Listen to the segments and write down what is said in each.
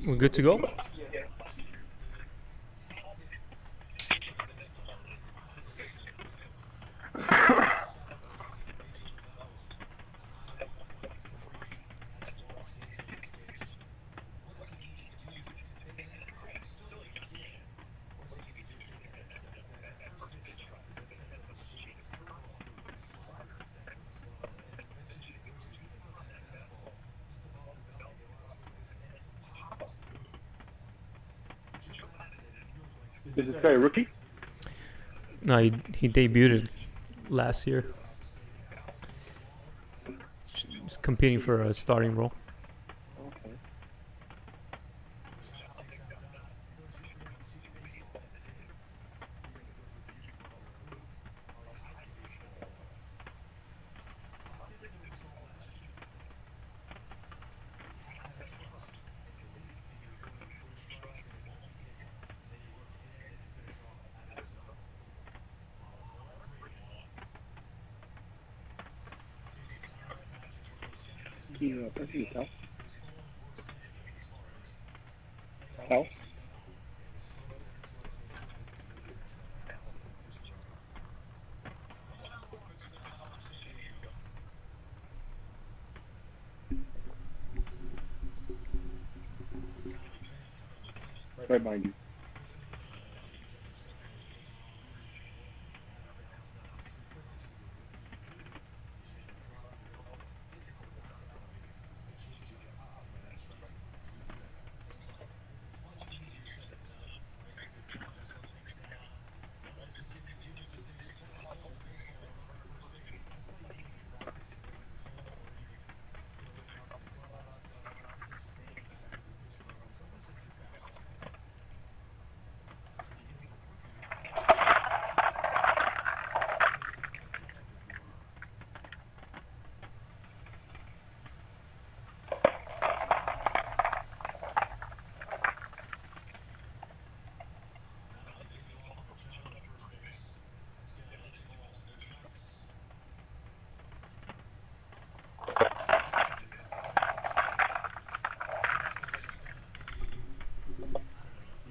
We're good to go? Is this guy a rookie? No, he debuted last year. He's competing for a starting role. Okay. Yeah, I think it's Hal. Right behind you.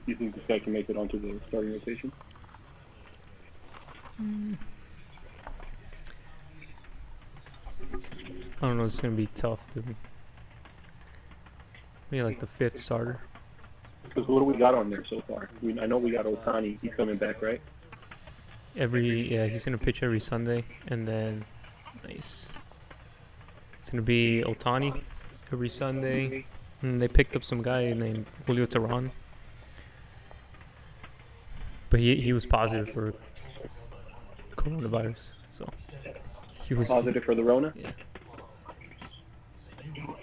Do you think this guy can make it onto the starting rotation? I don't know, it's going to be tough, dude. Maybe like the fifth starter. Because what do we got on there so far? I know we got Otani. He's coming back, right? He's going to pitch every Sunday. And then, nice. It's going to be Otani every Sunday. And they picked up some guy named Julio Teheran. But he was positive for coronavirus. So he was Positive for the Rona? Yeah.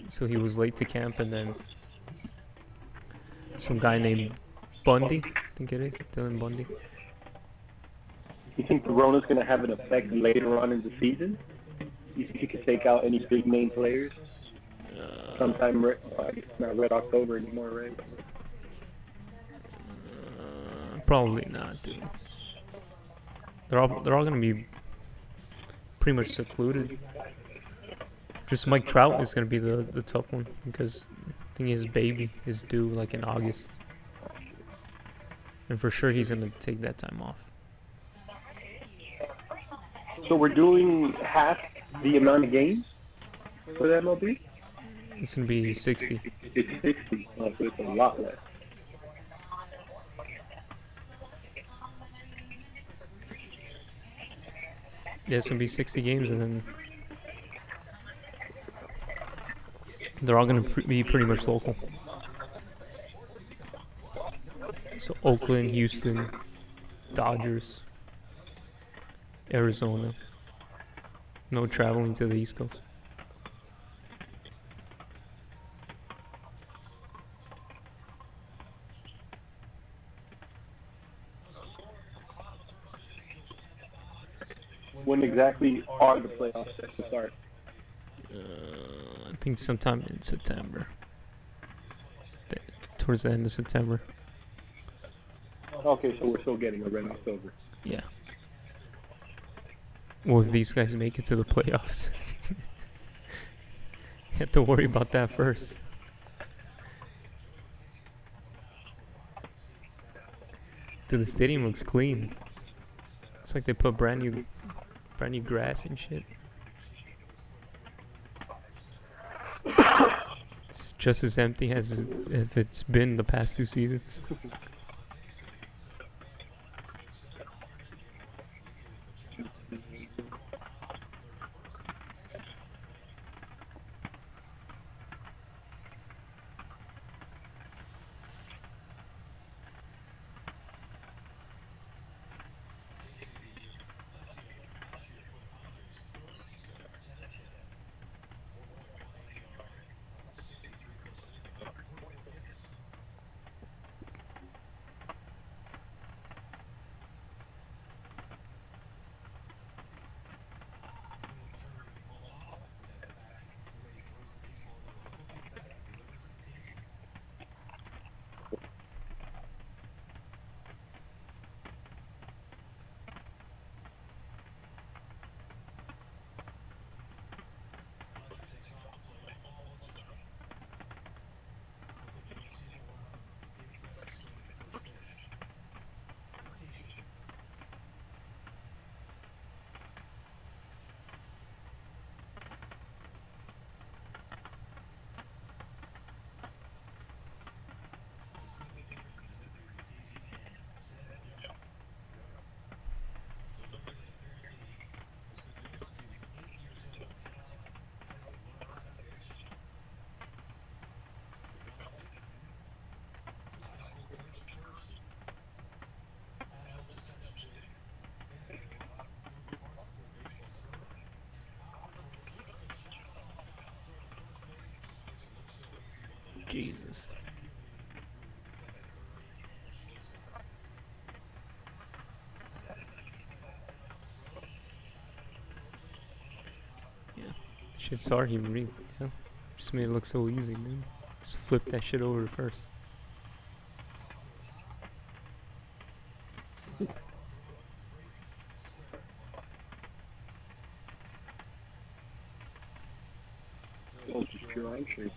So he was late to camp, and then some guy named Bundy, I think it is, Dylan Bundy. You think the Rona's going to have an effect later on in the season? You think he could take out any big name players? Sometime, it's not Red October anymore, right? Probably not, dude. They're all gonna be pretty much secluded. Just Mike Trout is gonna be the tough one because I think his baby is due like in August, and for sure he's gonna take that time off. So we're doing half the amount of games for the MLB? It's gonna be 60. It's 60, so it's a lot less. Yeah, it's gonna be 60 games, and then they're all gonna be pretty much local. So Oakland, Houston, Dodgers, Arizona. No traveling to the East Coast. When exactly are the playoffs set to start? I think sometime in September. Towards the end of September. Okay, so we're still getting a Red October. Yeah. Well, if these guys make it to the playoffs, you have to worry about that first. Dude, the stadium looks clean. It's like they put brand new grass and shit. It's just as empty as it's been the past 2 seasons. Jesus. Yeah. Shit's hard, he really, yeah. Just made it look so easy, dude. Just flip that shit over first. Oh, it's just pure arm strength.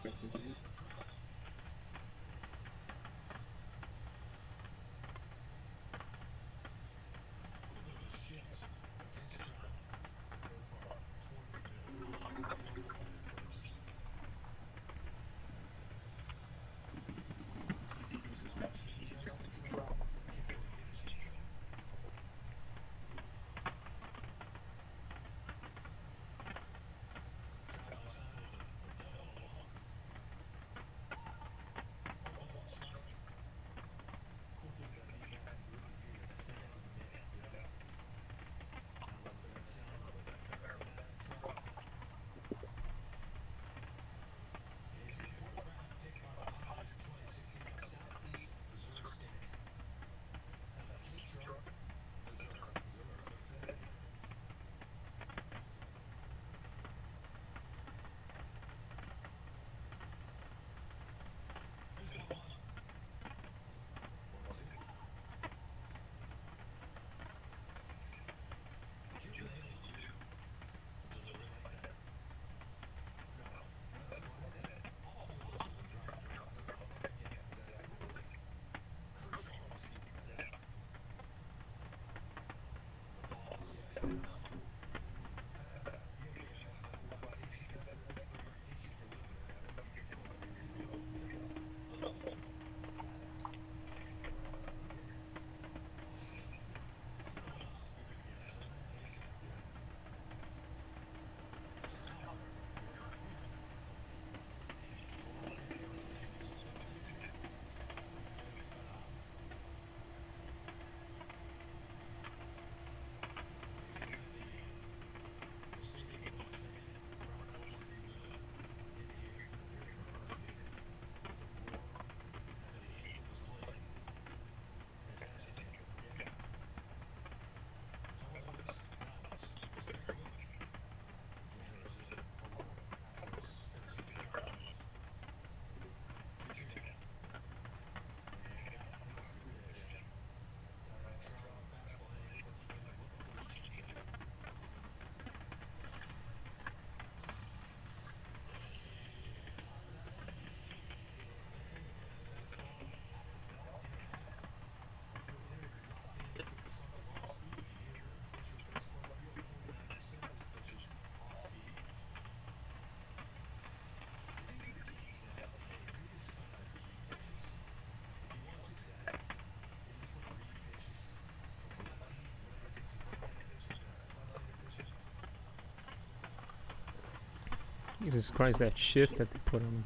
Jesus Christ, that shift that they put on him.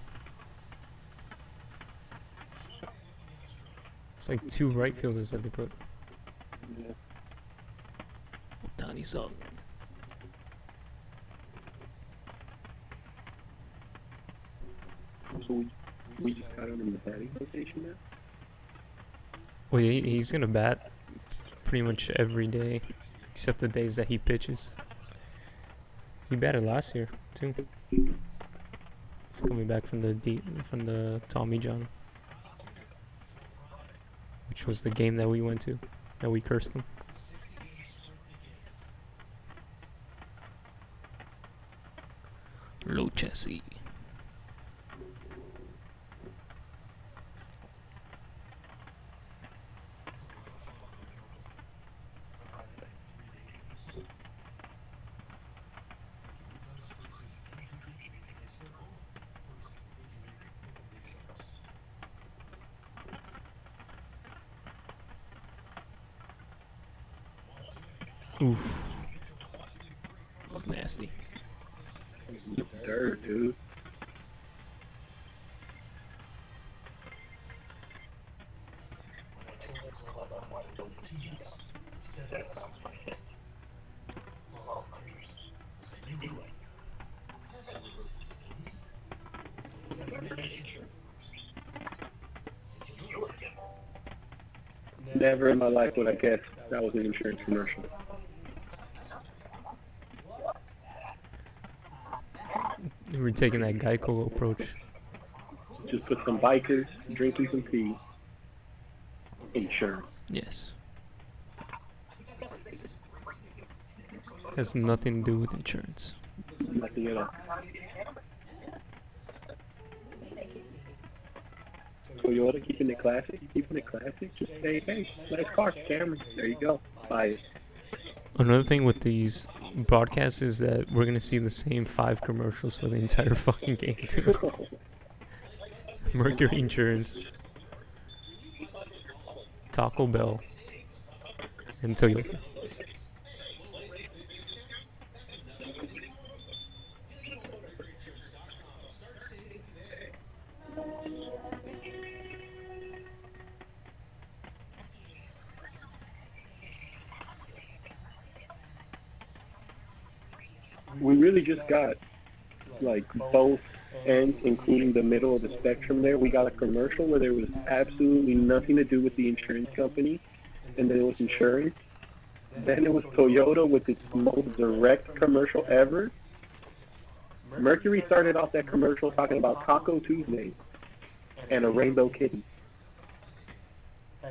It's like 2 right fielders that they put. Yeah. Tiny sub. So we just got him in the batting rotation now. Well, he's gonna bat pretty much every day, except the days that he pitches. He batted last year too. He's coming back from the Tommy John, which was the game that we went to, that we cursed him. Low chassis. Oof. That was nasty. Dirt, dude. Never in my life would I guess that was an insurance commercial. We're taking that Geico approach. Just put some bikers drinking some tea. Insurance. Yes. Has nothing to do with insurance. Nothing at all. Toyota keeping it classic. Keeping it classic. Just say, hey, nice car, Cameron. There you go. Buy it. Another thing with these broadcasts is that we're gonna see the same 5 commercials for the entire fucking game too. Mercury Insurance, Taco Bell, and Toyota. We really just got like both ends, including the middle of the spectrum there. We got a commercial where there was absolutely nothing to do with the insurance company, and then it was insurance. Then it was Toyota with its most direct commercial ever. Mercury started off that commercial talking about Taco Tuesday and a rainbow kitten,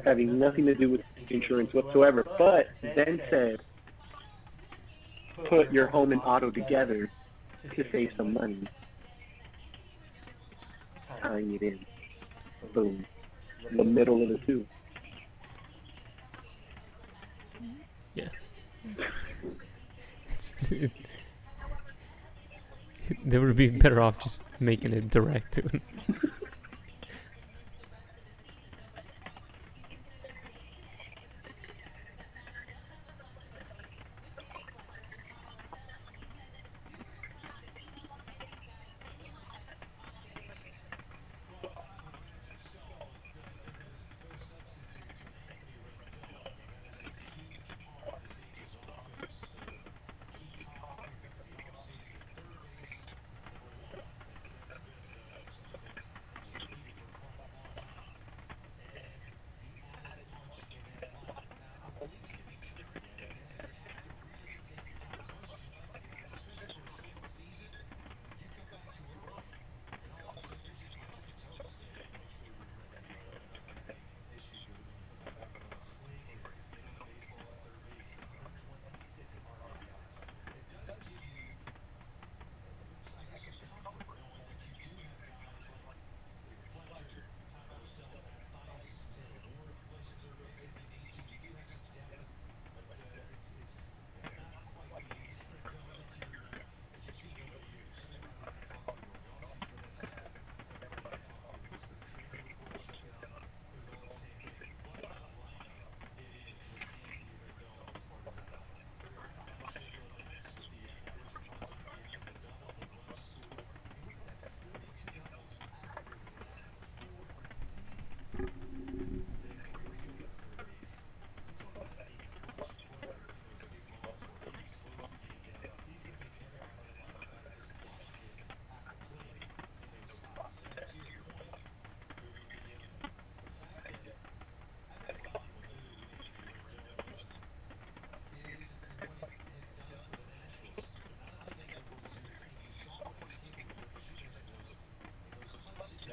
having nothing to do with insurance whatsoever, but then said, put your home and auto together to save some money. Tying it in. Boom. The middle of the two. Yeah. They would be better off just making it direct to him.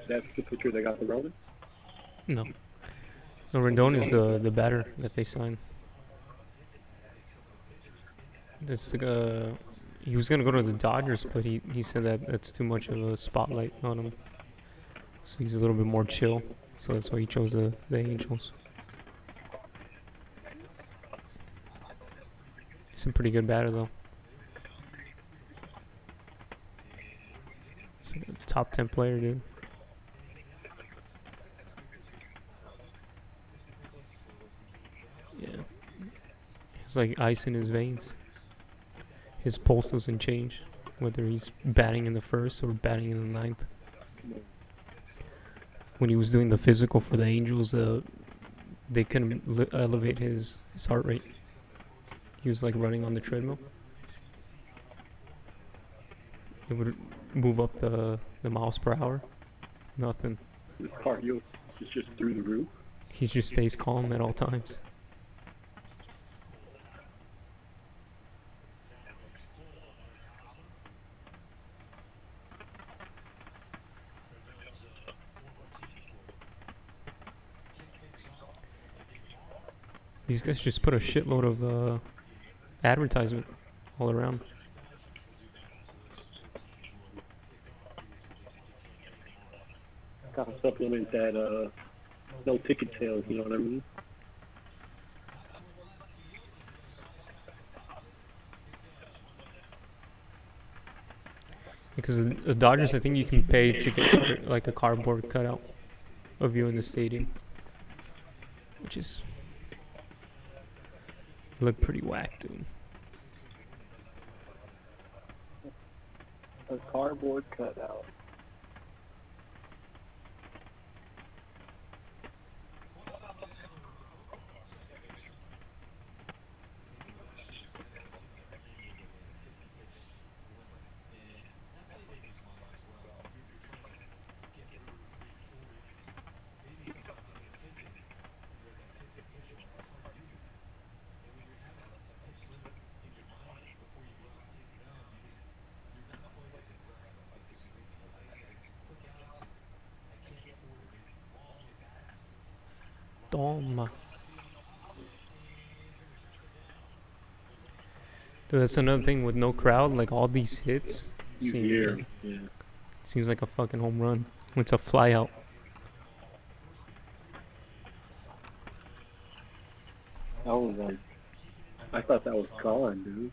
That's the pitcher that got the Rona? No. No, Rendon is the batter that they signed. That's the he was gonna go to the Dodgers, but he said that that's too much of a spotlight on him. So he's a little bit more chill. So that's why he chose the Angels. He's a pretty good batter though. He's like a top 10 player, dude. Yeah. It's like ice in his veins. His pulse doesn't change, whether he's batting in the first or batting in the ninth. When he was doing the physical for the Angels, they couldn't elevate his heart rate. He was like running on the treadmill. It would move up the miles per hour. Nothing. His cardio is just through the roof. He just stays calm at all times. These guys just put a shitload of advertisement all around. Gotta supplement that no ticket sales, you know what I mean? Because the Dodgers, I think you can pay to get like a cardboard cutout of you in the stadium, which is look pretty whack, dude. A cardboard cutout. Toma. Dude, that's another thing with no crowd. Like all these hits, Yeah. seems like a fucking home run. It's a fly out. I was like, I thought that was gone, dude.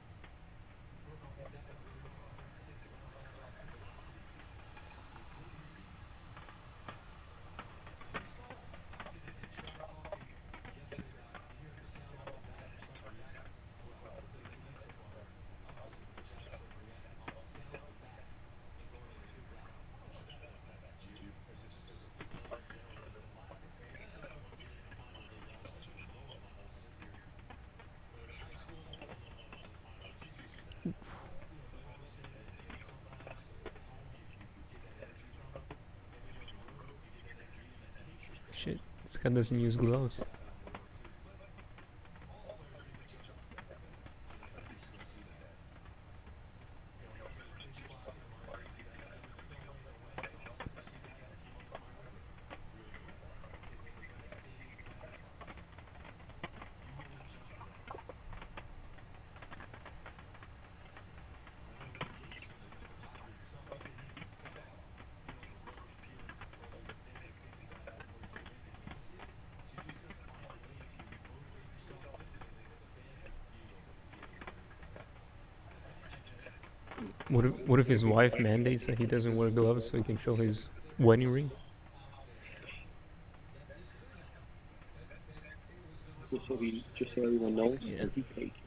Shit, this guy doesn't use gloves. What if his wife mandates that he doesn't wear gloves so he can show his wedding ring? Just so everyone knows, Yeah. he takes.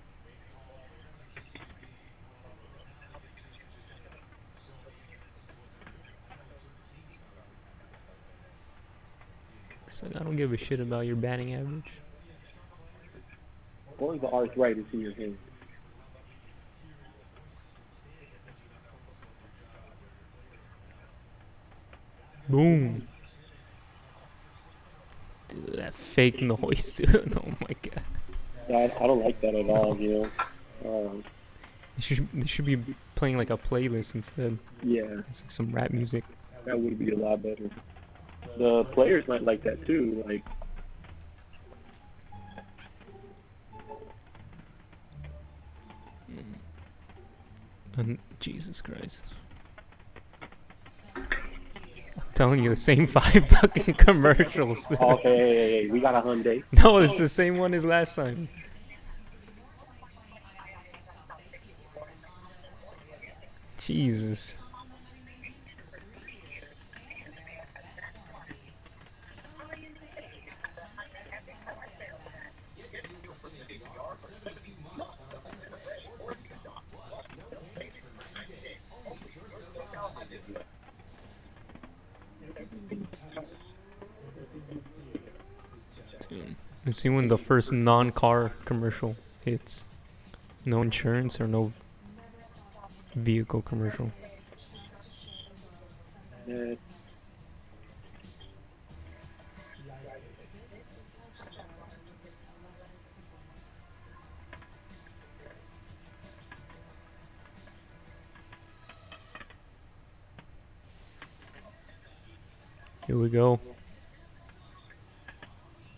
It's like, I don't give a shit about your batting average. Or the arthritis in your hand. Boom. Dude, that fake noise, dude. Oh my god. Yeah, I don't like that at all, you know. They should be playing like a playlist instead. Yeah, It's like some rap music. that would be a lot better. The players might like that too. Like, And Jesus Christ. I'm telling you, the same 5 fucking commercials. okay, hey, we got a Hyundai. No, it's the same one as last time. Jesus. Dude. Let's see when the first non-car commercial hits. No insurance or no vehicle commercial. Yeah. Here we go.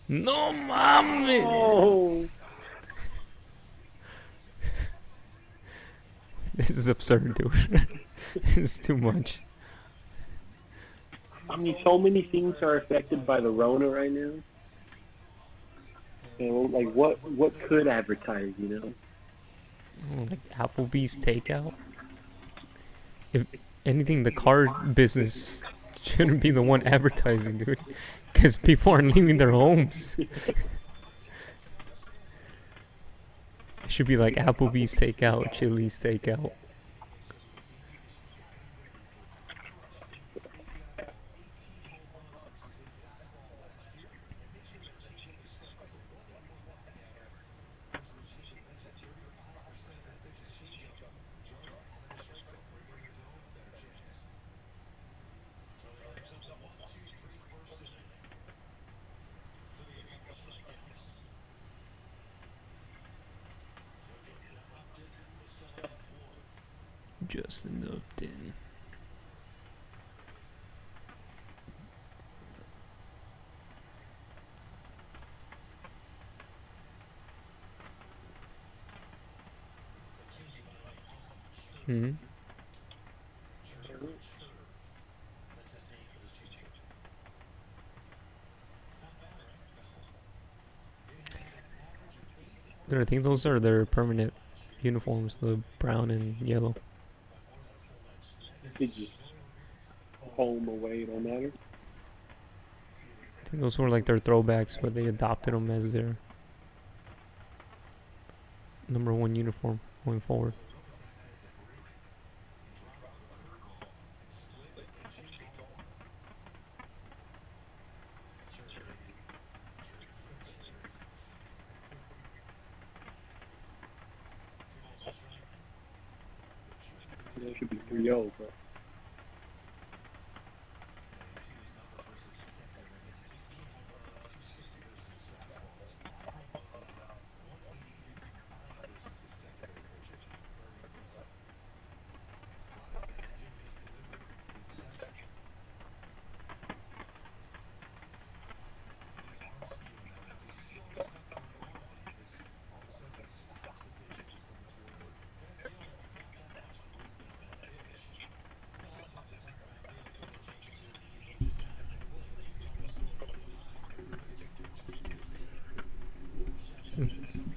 No mames! Oh, This is absurd, dude. This is too much. I mean, so many things are affected by the Rona right now. You know, like what could advertise? You know, Oh, like Applebee's takeout. If anything, the car business shouldn't be the one advertising, dude. Because people aren't leaving their homes. It should be like Applebee's takeout, Chili's takeout. Justin Upton. Hmm. I think those are their permanent uniforms, the brown and yellow. they just home away, it don't matter. I think those were like their throwbacks, but they adopted them as their #1 uniform going forward. It should be 3-0, but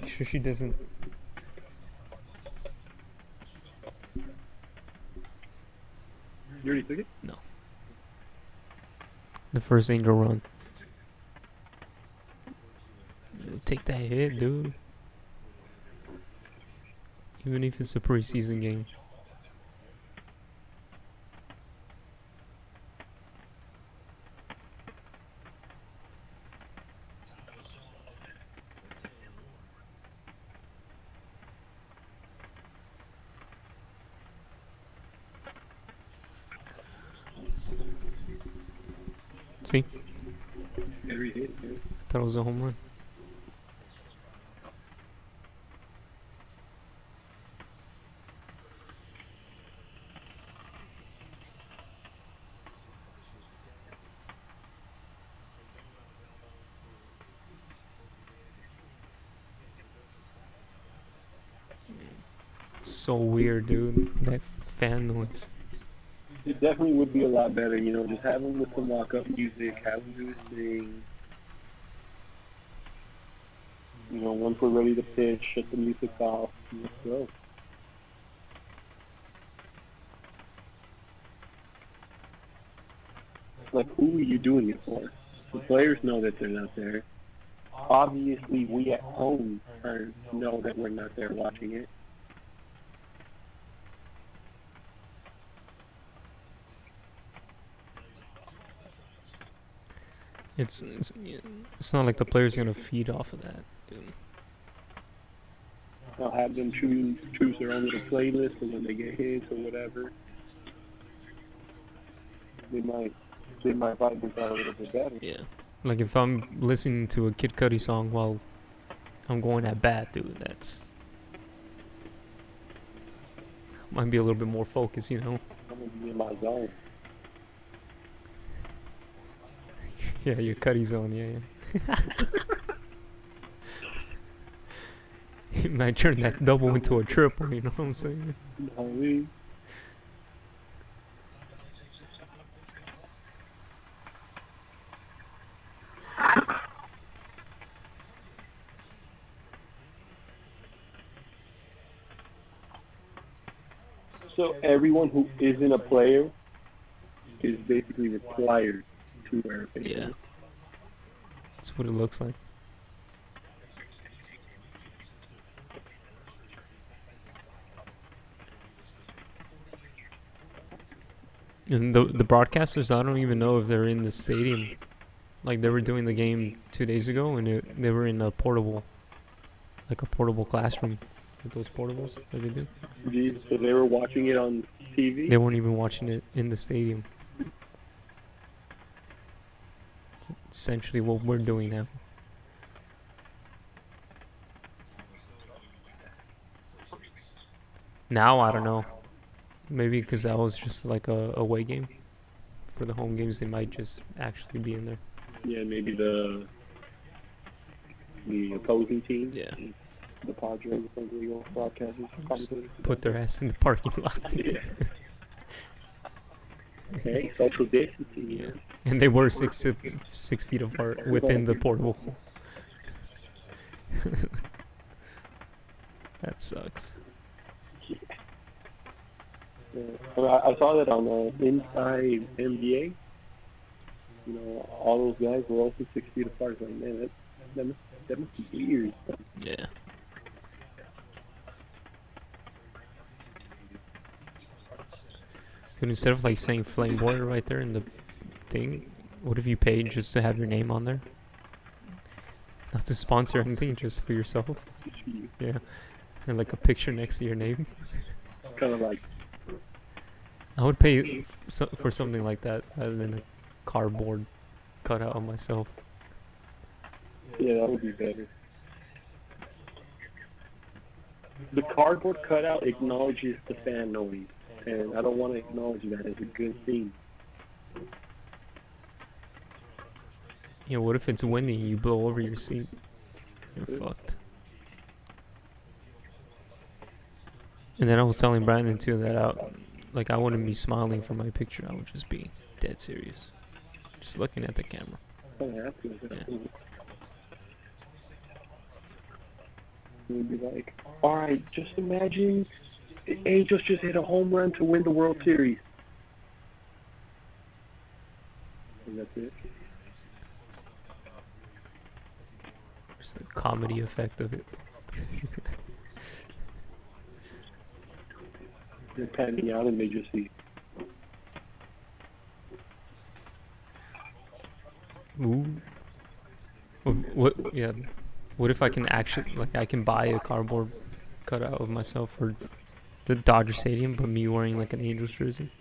Sure she doesn't. you already took it. No. The first angel run. Take that hit, dude. Even if it's a preseason game. See? Every hit, yeah. I thought it was a home run. so weird, dude. That fan noise. It definitely would be a lot better, you know, just have him with some walk-up music, have him do his thing. You know, once we're ready to pitch, shut the music off, and let's go. Like, who are you doing it for? The players know that they're not there. Obviously, we at home know that we're not there watching it. It's not like the player's gonna feed off of that, dude. I'll have them choose their own little playlist, and when they get hits or whatever, they might vibe with that a little bit better. Yeah. Like if I'm listening to a Kid Cudi song while I'm going at bat, dude, that's might be a little bit more focused, you know. I'm gonna be in my zone. Yeah, your Cudi zone, yeah. You might turn that double into a triple, you know what I'm saying? You know what I mean? So everyone who isn't a player is basically required to wear a face Yeah. mask. That's what it looks like. And the broadcasters, I don't even know if they're in the stadium. Like they were doing the game 2 days ago, and they were in a portable classroom with those portables that they do. Geez, so they were watching it on TV? They weren't even watching it in the stadium. It's essentially what we're doing now. Now I don't know. Maybe because that was just like a away game. For the home games, they might just actually be in there. Yeah, maybe the opposing team. Yeah. The Padres, the San Diego broadcasters. Put their ass in the parking lot. Yeah. Hey, social distancing. Yeah. And they were 6 feet apart within the portable. That sucks. Yeah. I saw that on Inside NBA. You know, all those guys were also 6 feet apart. Like, man, that must be weird. Yeah. And instead of like saying Flame Boy right there in the thing, what if you paid just to have your name on there? Not to sponsor anything, just for yourself. Yeah. And like a picture next to your name. Kind of like. I would pay for something like that rather than a cardboard cutout of myself. Yeah, that would be better. The cardboard cutout acknowledges the fan noise, and I don't want to acknowledge that as a good thing. Yeah, what if it's windy and you blow over your seat? You're fucked. And then I was telling Brandon too that I wouldn't be smiling for my picture. I would just be dead serious, just looking at the camera. Yeah. We'd be like, all right, just imagine the Angels just hit a home run to win the World Series. And that's it. Just the comedy effect of it. They're panning out and they just see. Ooh. What? Yeah. What if I can actually, I can buy a cardboard cutout of myself for the Dodger Stadium, but me wearing like an Angels jersey?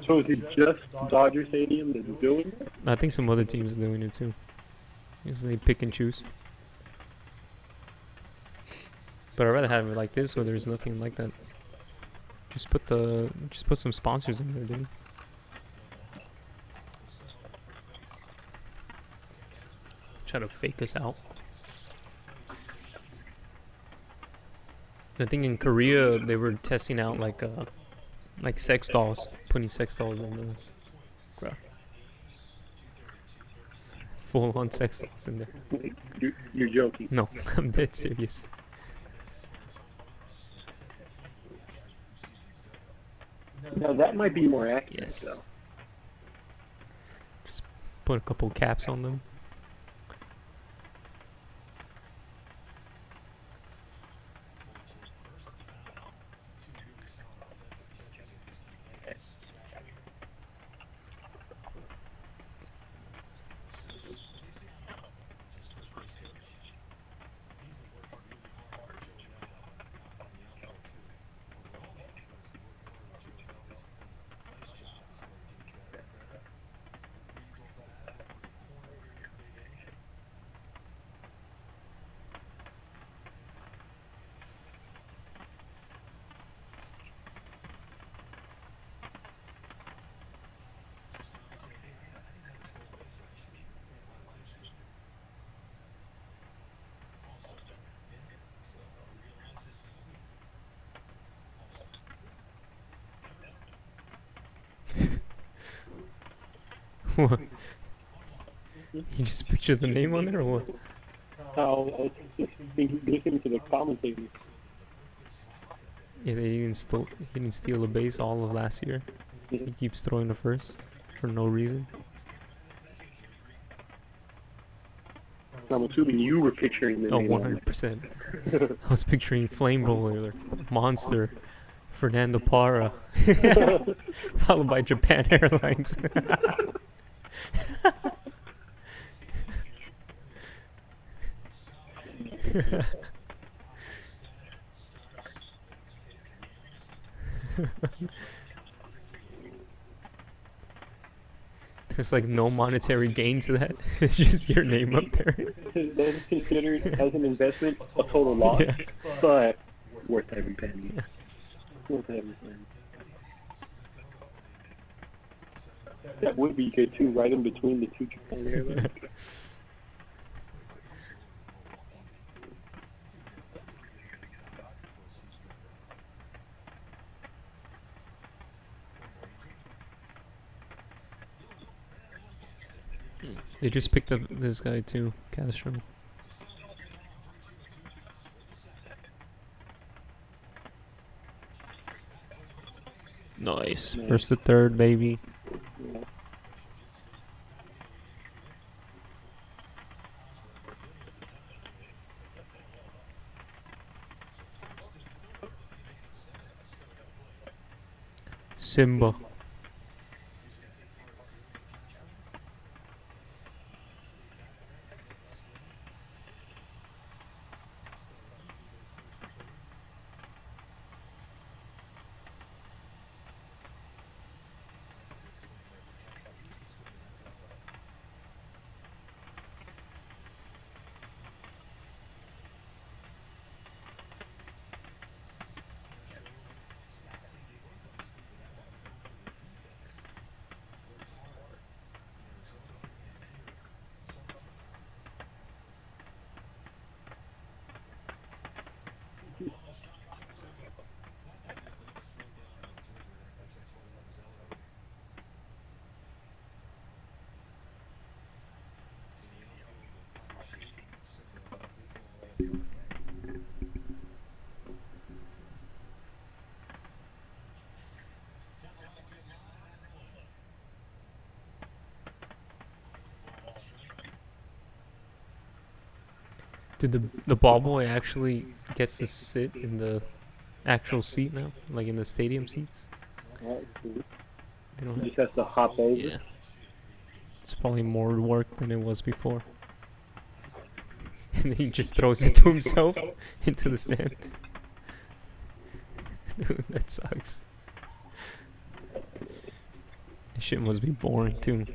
So is it just Dodger Stadium that's doing it? I think some other teams are doing it too. Because they pick and choose. But I'd rather have it like this, where there's nothing like that. Just put some sponsors in there, dude. Try to fake us out. I think in Korea they were testing out like sex dolls, putting sex dolls in the crowd. Full on sex dolls in there. You're joking. No, I'm dead serious. Now that might be more accurate, Yes. though. Just put a couple caps on them. What? You just picture the name on there or what? How listen to the commentators. Yeah, he didn't steal a base all of last year. He keeps throwing the first for no reason. I'm assuming you were picturing the Oh, name on 100%. I was picturing Flame Roller, Monster, Fernando Parra, followed by Japan Airlines. There's like no monetary gain to that. It's just your name up there. That's considered as an investment a total loss, Yeah. but worth every penny. Worth every penny. That would be good too, right in between the two Japan airlines. They just picked up this guy too, Castro. Nice. First to third, baby. Yeah. Simba. Did the ball boy actually gets to sit in the actual seat now, like in the stadium seats? Alright, cool. They don't He have. just has to hop over. Yeah. It's probably more work than it was before. And then he just throws it to himself into the stand. Dude, that sucks. That shit must be boring too.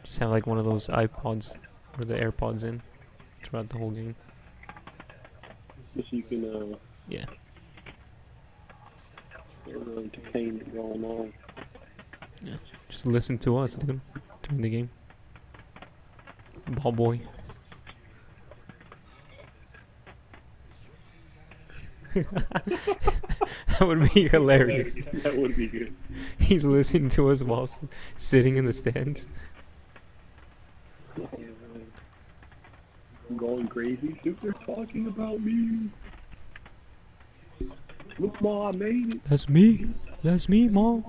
Just have like one of those iPods or the AirPods in throughout the whole game. Just so you can Yeah. entertainment going on. Yeah. Just listen to us, dude, during the game. Ball boy. That would be hilarious. That would be good. He's listening to us while sitting in the stands. I'm going crazy. They're talking about me. Look, Ma, I made it. That's me. That's me, Mom.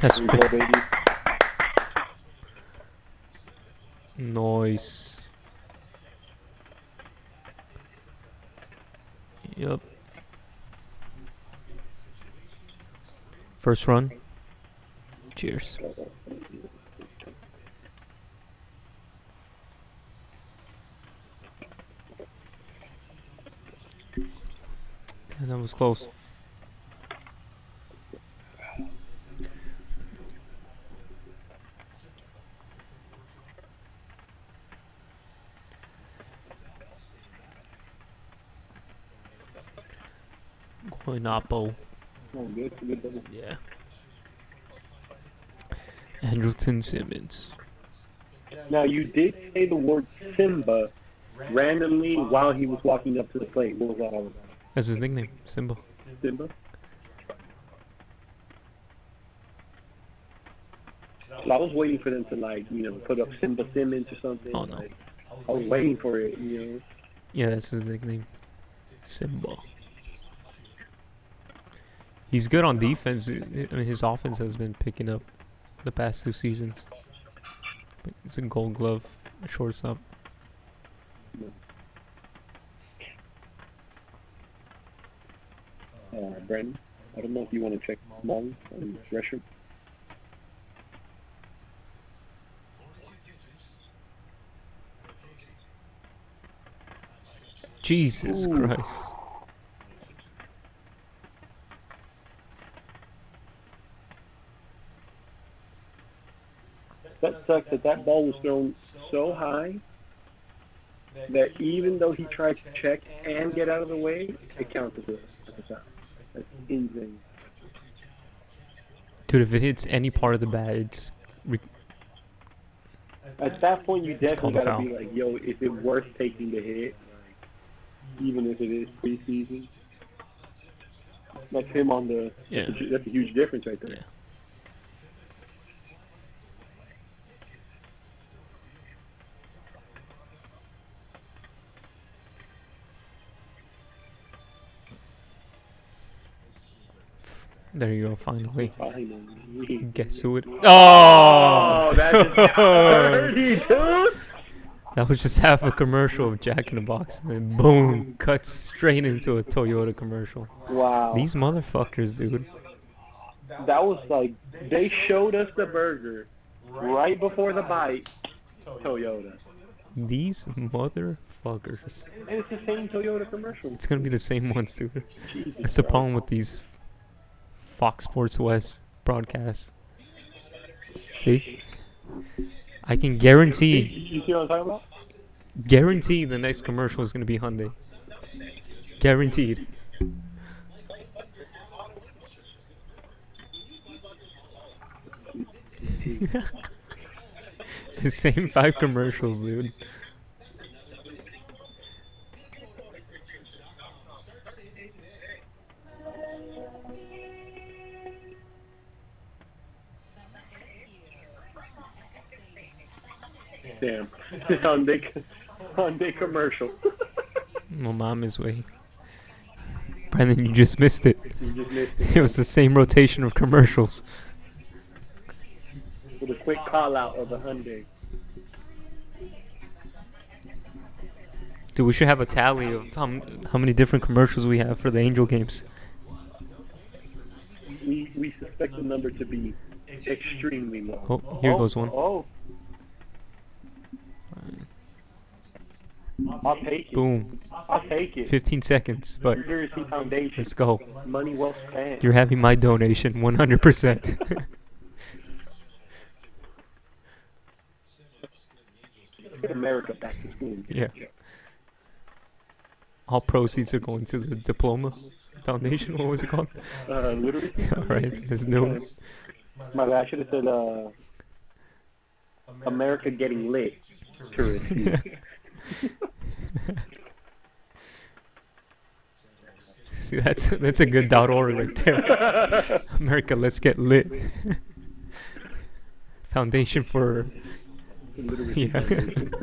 That's Here we go, baby. nice. Yep. First run. Cheers. And that was close. Going Oppo. Oh, good. Good double. Yeah. Andrelton Simmons. Now, you did say the word Simba randomly while he was walking up to the plate. What was that all about? That's his nickname, Simba. Simba? I was waiting for them to, like, you know, put up Simba Simmons or something. Oh, no. Like, I was waiting for it, you know. Yeah, that's his nickname. Simba. He's good on defense. I mean, his offense has been picking up the past 2 seasons. It's a Gold Glove, a shortstop. Brandon, I don't know if you want to check Molly and Resher. Jesus Ooh. Christ. That sucks that ball was thrown so high that even though he tried to check and get out of the way, it counts as a foul. That's insane. Dude, if it hits any part of the bat, it's... At that point, you It's definitely called a gotta be foul. like, yo, is it worth taking the hit? Like, even if it is preseason. That's him on the... Yeah. That's a huge difference right there. Yeah. There you go, finally. Finally. Guess who it... Oh, Oh! that is dirty, dude! That was just half a commercial of Jack in the Box, and then boom, cuts straight into a Toyota commercial. Wow. These motherfuckers, dude. That was like, they showed us the burger right before the bite. Toyota. These motherfuckers. And it's the same Toyota commercial. It's gonna be the same ones, dude. Jesus That's the Christ. problem with these Fox Sports West broadcasts. See? I can guarantee, You see what I'm talking about? guarantee the next commercial is gonna be Hyundai. Guaranteed. The same 5 commercials, dude. Damn. Hyundai commercial. My mom is way. Brandon, you just missed it. You just missed it. It was the same rotation of commercials. With a quick call out of the Hyundai. Dude, we should have a tally of how many different commercials we have for the Angel games. We suspect the number to be extremely low. Oh, here goes one. Oh. I'll take it. Boom. I'll take it. 15 seconds, but Literacy Foundation. let's go. Money well spent. You're having my donation 100%. America back to school. Yeah. All proceeds are going to the Diploma Foundation. What was it called? Literacy. All right, it's new. My bad. I should have said America getting lit to receive. See, that's a good .org right there. America, let's get lit. Foundation for Literacy yeah. Foundation.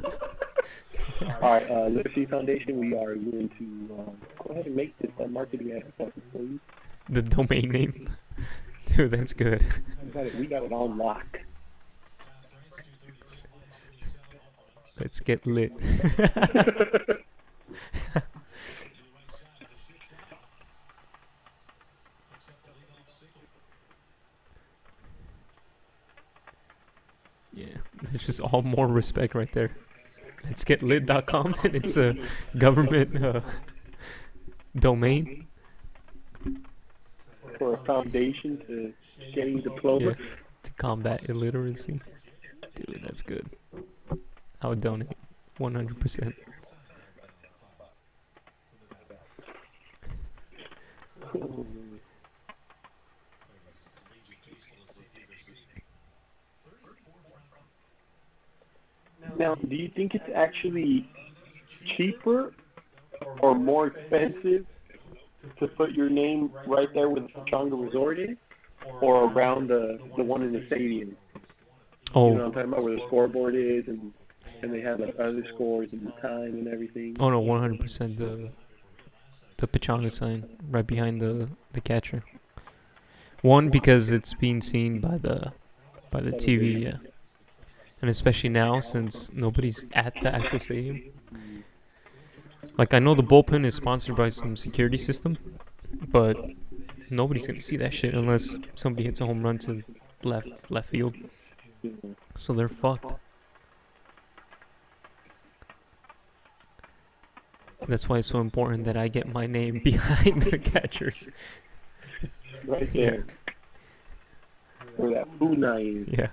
All right, Literacy Foundation, we are going to go ahead and make this marketing advertisement for you. The domain name. Dude, that's good. We got it on lock. Let's get lit. Yeah, it's just all more respect right there. Let's get lit.com, and it's a government domain. For a foundation to getting diplomas. Yeah, to combat illiteracy. Dude, that's good. I would donate 100%. Now, do you think it's actually cheaper or more expensive to put your name right there where the Pechanga Resort is, or around the one in the stadium? Oh. You know what I'm talking about, where the scoreboard is, and they have like other scores and the time and everything. Oh no, 100% the Pechanga sign right behind the catcher. One, because it's being seen by the TV, yeah. And especially now, since nobody's at the actual stadium. Like, I know the bullpen is sponsored by some security system, but nobody's gonna see that shit unless somebody hits a home run to left field. So they're fucked. That's why it's so important that I get my name behind the catchers. Right there. Yeah. Where that Funai is. Yeah.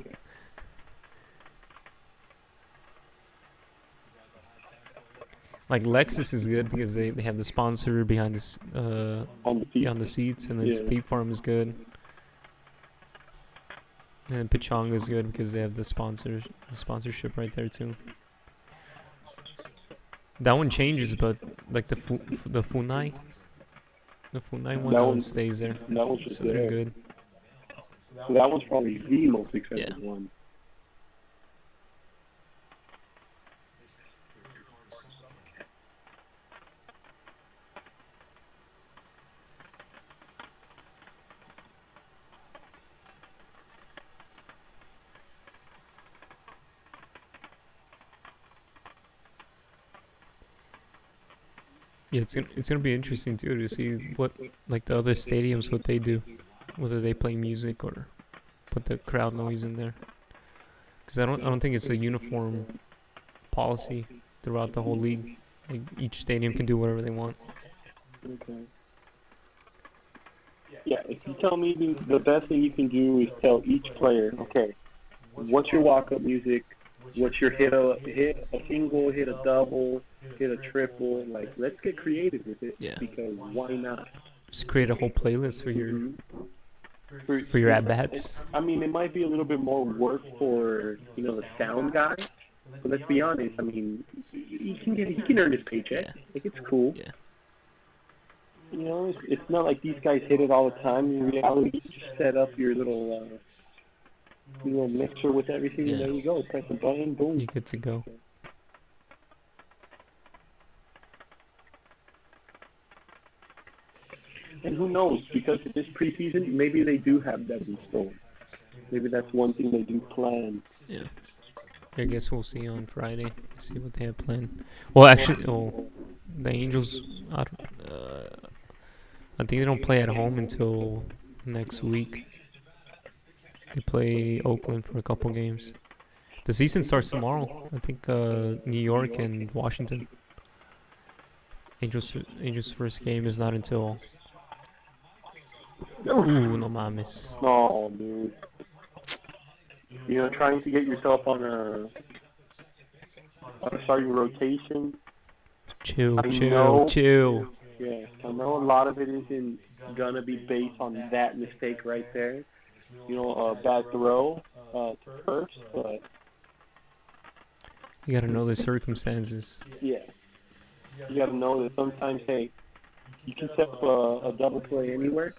Like Lexus is good because they have the sponsor behind this on the seats, and then State Farm is good. And Pechanga is good because they have the sponsorship right there too. That one changes, but like the Funai one stays there. That one's just so there. They're good. So that one's probably the most expensive one. Yeah, it's gonna be interesting too to see what like the other stadiums what they do, whether they play music or put the crowd noise in there. Because I don't think it's a uniform policy throughout the whole league. Like each stadium can do whatever they want. Okay. Yeah, if you tell me the best thing you can do is tell each player, okay, what's your walk-up music? What's your hit a single, hit a double, hit a triple? Like, let's get creative with it. Yeah. Because why not? Just create a whole playlist for your at bats. I mean, it might be a little bit more work for the sound guy, but let's be honest. I mean, he can earn his paycheck. Yeah. Like, it's cool. Yeah. It's not like these guys hit it all the time. In reality, you just set up your little mixer with everything, and there you go. Press the button, boom. You're good to go. And who knows? Because of this preseason, maybe they do have that in store. Maybe that's one thing they do plan. Yeah. I guess we'll see on Friday. See what they have planned. Well, actually, the Angels. I think they don't play at home until next week. They play Oakland for a couple games. The season starts tomorrow. I think New York and Washington. Angels' first game is not until. Ooh, no mames. Oh, dude. Trying to get yourself on a starting rotation. Chill. Yeah, I know a lot of it isn't gonna be based on that mistake right there. A bad throw to first, but You gotta know the circumstances. Yeah. You got to know that sometimes, hey, you can set up a double play anywhere.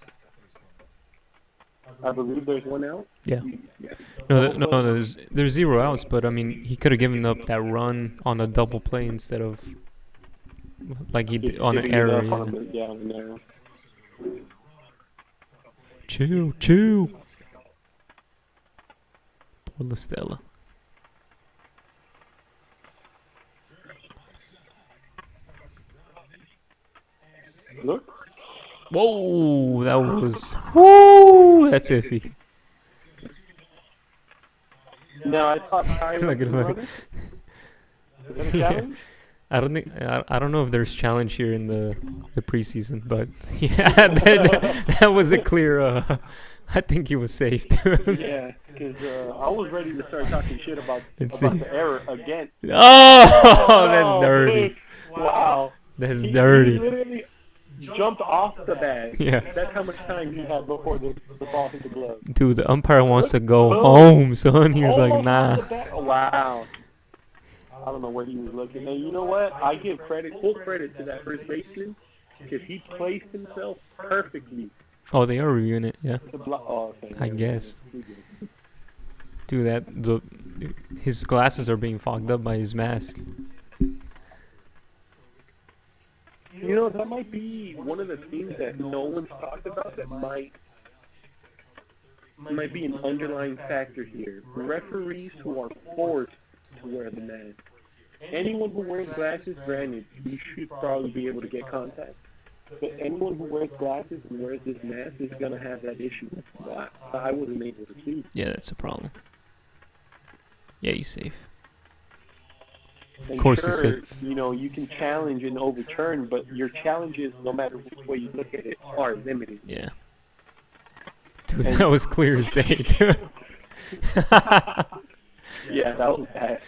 I believe there's one out. Yeah. Yeah. No, Double play. there's 0 outs, but I mean, he could have given up that run on a double play instead of like he did on an Giving it error. up Yeah. on an error. Chill, chill. Poor Stella. Look. Whoa, that was. Woo, that's iffy. No, I thought Ty Look at him. Is that a challenge? I don't know if there's challenge here in the preseason, but yeah, that was a clear. I think he was safe. Yeah, because I was ready to start talking shit about the error again. Oh, that's dirty. Dude. Wow. That's He dirty. literally jumped off the bag. Yeah. That's how much time he had before the ball hit the glove. Dude, the umpire wants to go home, son. He was like, Almost nah. off the bat. Wow. I don't know where he was looking. And you know what? I give full credit to that first baseman because he placed himself perfectly. Oh, they are reviewing it, yeah. Okay. I guess. Dude, his glasses are being fogged up by his mask. You know, that might be one of the things that no one's talked about that might be an underlying factor here. Referees who are forced to wear the mask. Anyone who wears glasses, granted, you should probably be able to get contact. But anyone who wears glasses and wears this mask is going to have that issue. I wasn't able to see. Yeah, that's a problem. Yeah, he's safe. And Of course sure, he's safe. you know, you can challenge and overturn, but your challenges, no matter which way you look at it, are limited. Yeah. Dude, that was clear as day, dude. Yeah, that was bad.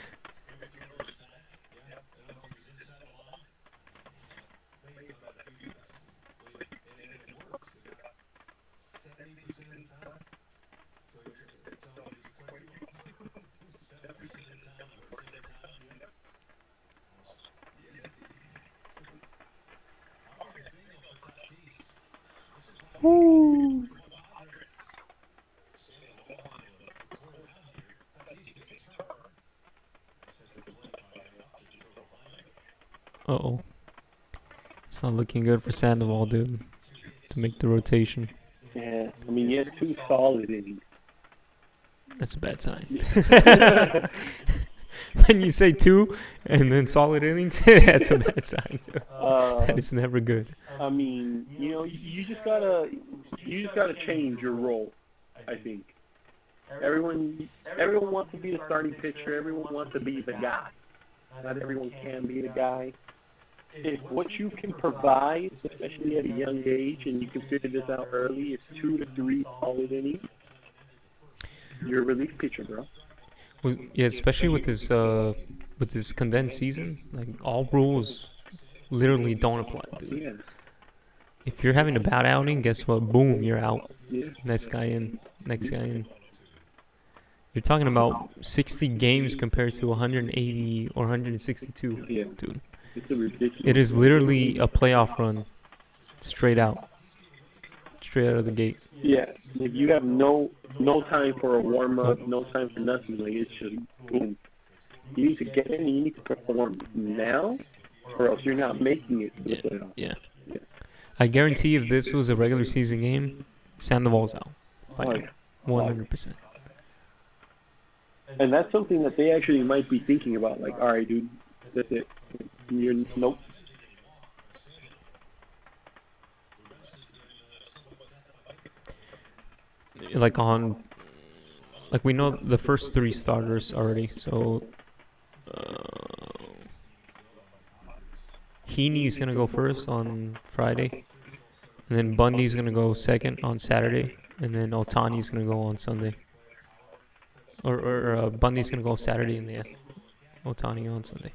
Woo. Uh-oh. It's not looking good for Sandoval, dude, to make the rotation. Yeah, I mean, he had 2 solid innings. That's a bad sign. When you say 2 and then solid innings, that's a bad sign, dude. That is never good. I mean, you know, you just gotta change your role. I think everyone wants to be the starting pitcher. Everyone wants to be the guy. Not everyone can be the guy. If what you can provide, especially at a young age, and you can figure this out early, is 2 to 3 solid innings, you're a relief pitcher, bro. Yeah, especially with this condensed season, like all rules literally don't apply, dude. Yeah. If you're having a bad outing, guess what? Boom, you're out. Yeah. Next guy in. You're talking about 60 games compared to 180 or 162, Yeah. dude. It's a ridiculous. It is literally a playoff run, straight out of the gate. Yeah, like you have no time for a warm up, no time for nothing. Like it's just boom. You need to get in. You need to perform now, or else you're not making it to the playoffs. Yeah. I guarantee if this was a regular season game, Sandoval's out by now, 100%. And that's something that they actually might be thinking about. Like, all right, dude, that's it. Nope. Like we know the first 3 starters already, so Heaney's gonna go first on Friday, and then Bundy's gonna go second on Saturday, and then Otani's gonna go on Sunday. Or Bundy's gonna go Saturday, and then Otani on Sunday.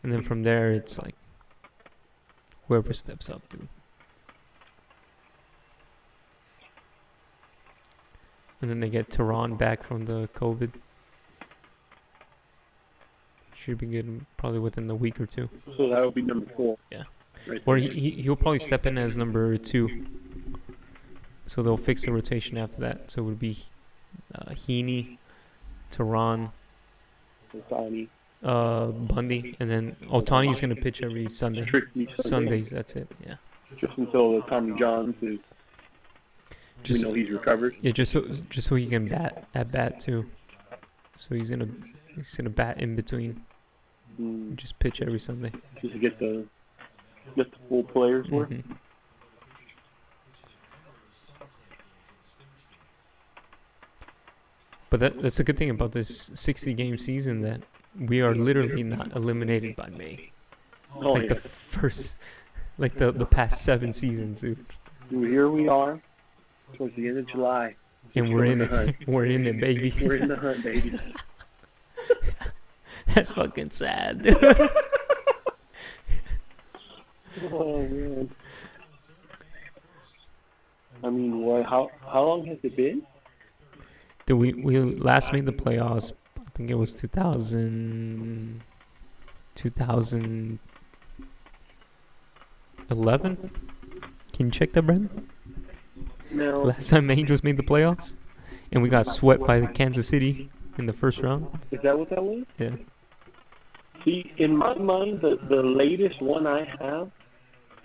And then from there, it's like whoever steps up, dude. And then they get Tehran back from the COVID. Should be good probably within the week or two. So that would be number 4. Yeah. Right Or there. he'll probably step in as number 2. So they'll fix the rotation after that. So it would be Heaney, Tehran, Otani. Bundy, and then Otani's gonna pitch every Sunday. Strictly Sundays, that's it. Yeah. Just until Tommy John is. Just We know he's recovered. yeah, just so he can bat too. So he's gonna bat in between. Just pitch every Sunday. Just to get the full players work. Mhm. But that's a good thing about this 60-game season, that we are literally not eliminated by May. Oh, Like yeah. the first, like the past 7 seasons, dude. Dude, here we are, towards the end of July. And we're in it. We're in it, baby. We're in the hunt, baby. That's fucking sad, dude. Oh man. I mean, what? How long has it been? Dude, we last made the playoffs. I think it was 2011. Can you check that, Brendan? No. Last time the Angels made the playoffs, and we got swept by the Kansas City in the first round. Is that what that was? Yeah. See, in my mind, the latest one I have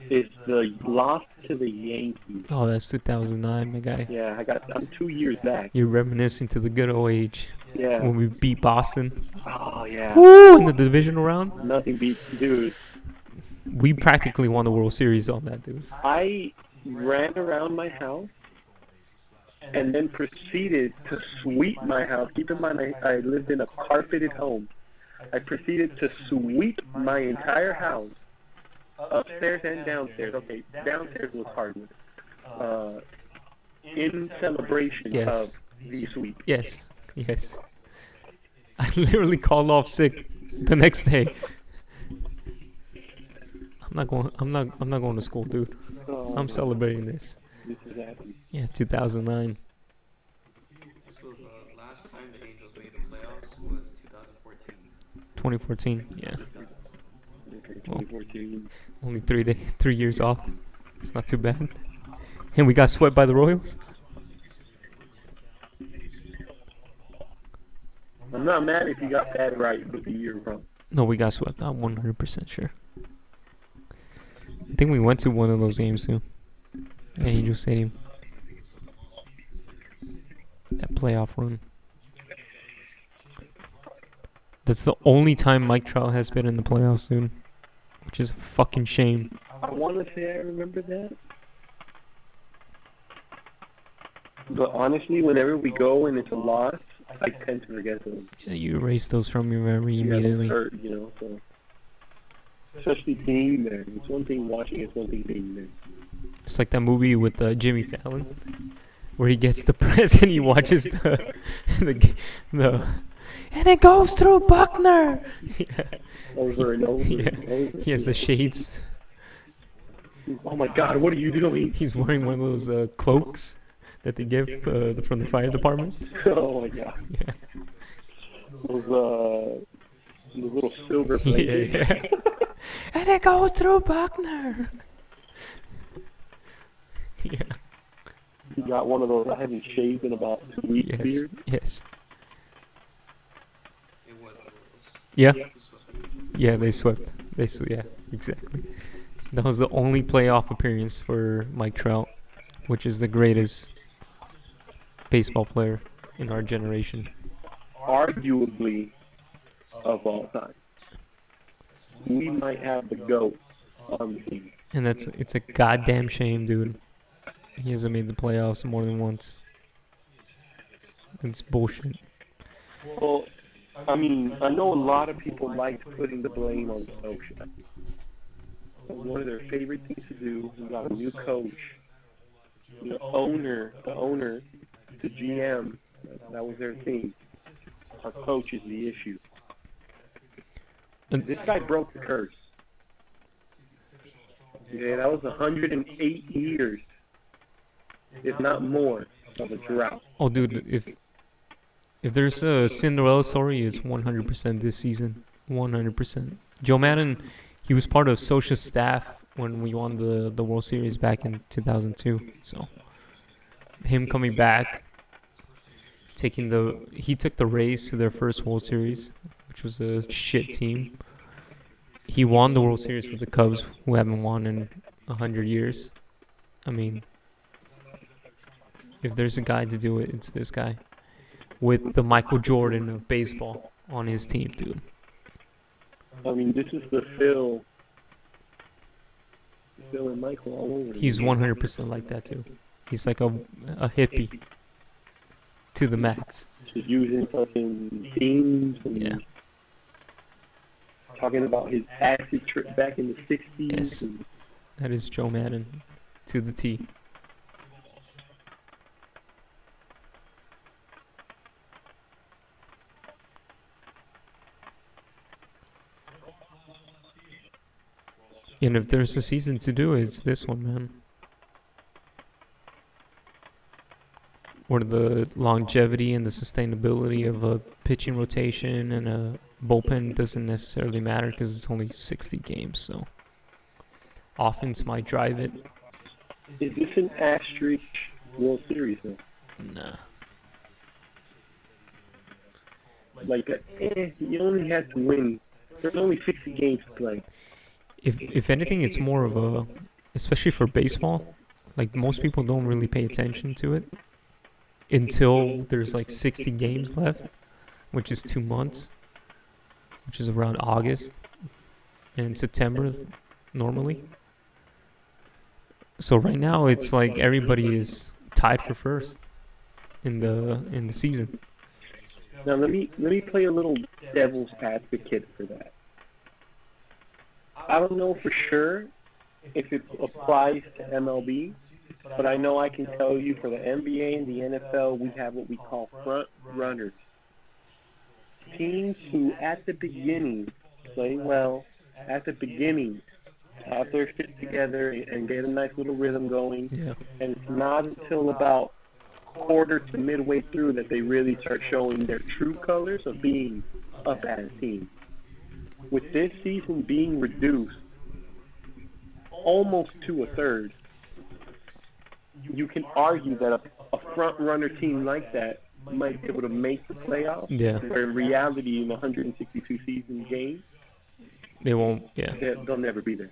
is the loss to the Yankees. Oh, that's 2009, my guy. Yeah, I'm 2 years back. You're reminiscing to the good old age Yeah. when we beat Boston. Oh yeah. Woo! In the divisional round, Nothing beats, dude. we practically won the World Series on that, dude. I ran around my house and then proceeded to sweep my house. Keep in mind, I lived in a carpeted home. I proceeded to sweep my entire house, upstairs and downstairs. Okay, downstairs was hardwood. In celebration Yes. of the sweep. Yes, yes. I literally called off sick the next day. I'm not going to school, dude. Oh, I'm celebrating this. This is happening. Yeah, 2009. So the last time the Angels made the playoffs was 2014. 2014. Yeah, 2014. only 3 years off. It's not too bad. And we got swept by the Royals. I'm not mad if you got that right with the year wrong. No, we got swept. I'm 100% sure. I think we went to one of those games too. At Angel Stadium. That playoff run. That's the only time Mike Trout has been in the playoffs, dude. Which is a fucking shame. I want to say I remember that. But honestly, whenever we go and it's a loss, I tend to forget them. Yeah, you erase those from your memory Yeah, those immediately. hurt, so. Especially being there. It's one thing watching, it's one thing being there. It's like that movie with Jimmy Fallon, where he gets depressed and he watches the and it goes through Buckner. Yeah. Over and over Yeah. and over. He has the shades. Oh my god, what are you doing? He's wearing one of those cloaks that they give from the fire department. Oh my god. Yeah. Those little silver plates. Yeah. And it goes through Buckner. Yeah. You got one of those. I haven't shaved in about 2 weeks. Yes. Beard. Yes. It was the Royals. Yeah. Who swept the Angels. Yeah. They swept. Yeah. Exactly. That was the only playoff appearance for Mike Trout, which is the greatest baseball player in our generation. Arguably of all time. We might have the GOAT on the team. And it's a goddamn shame, dude. He hasn't made the playoffs more than once. It's bullshit. Well, I mean, I know a lot of people like putting the blame on coach. One of their favorite things to do, we got a new coach. The owner, the GM, that was their thing. Our coach is the issue. And This guy broke the curse. Yeah, that was 108 years, if not more, of a drought. oh, dude, if there's a Cinderella story, it's 100% this season. 100%. Joe Madden, he was part of social staff when we won the World Series back in 2002. So him coming back, he took the Rays to their first World Series, which was a shit team. He won the World Series with the Cubs, who haven't won in 100 years. I mean, if there's a guy to do it, it's this guy. With the Michael Jordan of baseball on his team, dude. I mean, this is the Phil and Michael all over. He's 100% like that, too. He's like a hippie to the max. Just using fucking themes and Yeah. talking about his acid trip back in the 60s. Yes. That is Joe Madden to the T. And if there's a season to do it, it's this one, man. Where the longevity and the sustainability of a pitching rotation and a bullpen doesn't necessarily matter because it's only 60 games, so offense might drive it. Is this an asterisk World Series, though? Nah. Like, you only had to win. There's only 60 games to play. If anything, it's more of a, especially for baseball, like most people don't really pay attention to it until there's like 60 games left, which is 2 months, which is around August and September normally. So right now it's like everybody is tied for first in the season. Now let me play a little devil's advocate for that. I don't know for sure if it applies to MLB, but I know I can tell you for the NBA and the NFL, we have what we call front runners. Teams who at the beginning play well, at the beginning have their shit together and get a nice little rhythm going. Yeah. And it's not until about quarter to midway through that they really start showing their true colors of being up as a team. With this season being reduced almost to a third, you can argue that a front-runner team like that might be able to make the playoffs. Yeah. Where in reality, in 162 season game, They won't. Yeah. they'll never be there.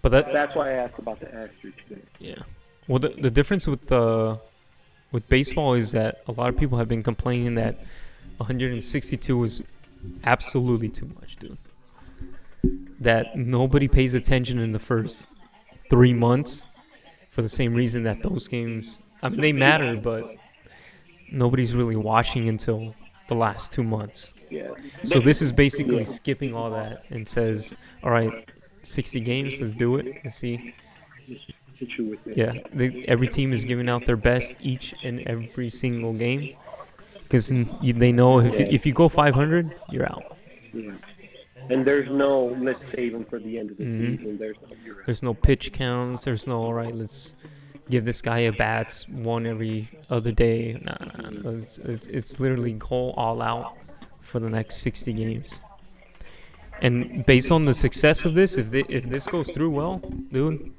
But That's why I asked about the asterisk there. Yeah. Well, the difference with baseball is that a lot of people have been complaining that 162 is absolutely too much, dude. That nobody pays attention in the first 3 months for the same reason that those games, I mean, they matter, but nobody's really watching until the last 2 months. Yeah. So this is basically skipping all that and says, all right, 60 games, let's do it. Let's see. Hit you with it. Yeah, every team is giving out their best each and every single game because they know if you go 500, you're out. Yeah. And there's no, let's save them for the end of the season. There's no pitch counts. There's no, all right, let's give this guy a bats one every other day. Nah. It's literally go all out for the next 60 games. And based on the success of this, if this goes through well, dude,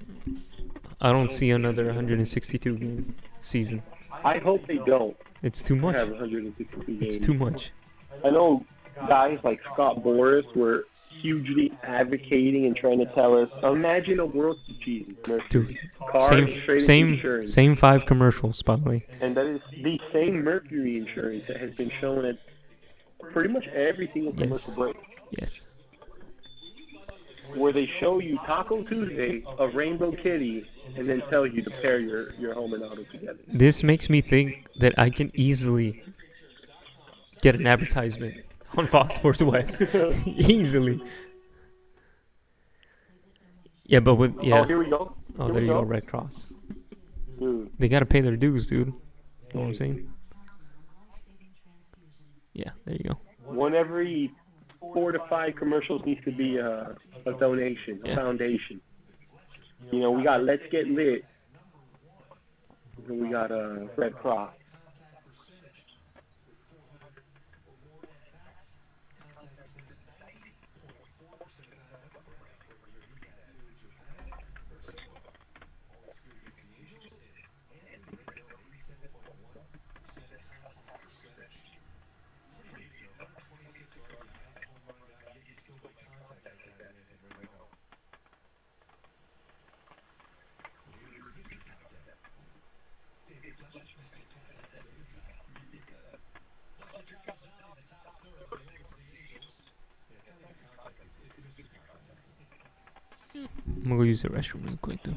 I don't see another 162 game season. I hope they don't. It's too much. Have 162 games. It's too much. I know guys like Scott Boras were hugely advocating and trying to tell us, imagine a world Jesus, Dude, Mercury. same 5 commercials, by the way. And that is the same Mercury insurance that has been shown at pretty much every single commercial break. Yes. Where they show you Taco Tuesday, a Rainbow Kitty, and then tell you to pair your home and auto together. This makes me think that I can easily get an advertisement on Fox Sports West. Easily. Yeah, but with Oh, here we go. Oh, there you go, Red Cross. Dude. They gotta pay their dues, dude. You know what I'm saying? Yeah, there you go. One every 4 to 5 commercials needs to be a donation, a foundation. You know, we got Let's Get Lit, and we got Red Cross. I'm gonna go use the restroom real quick though.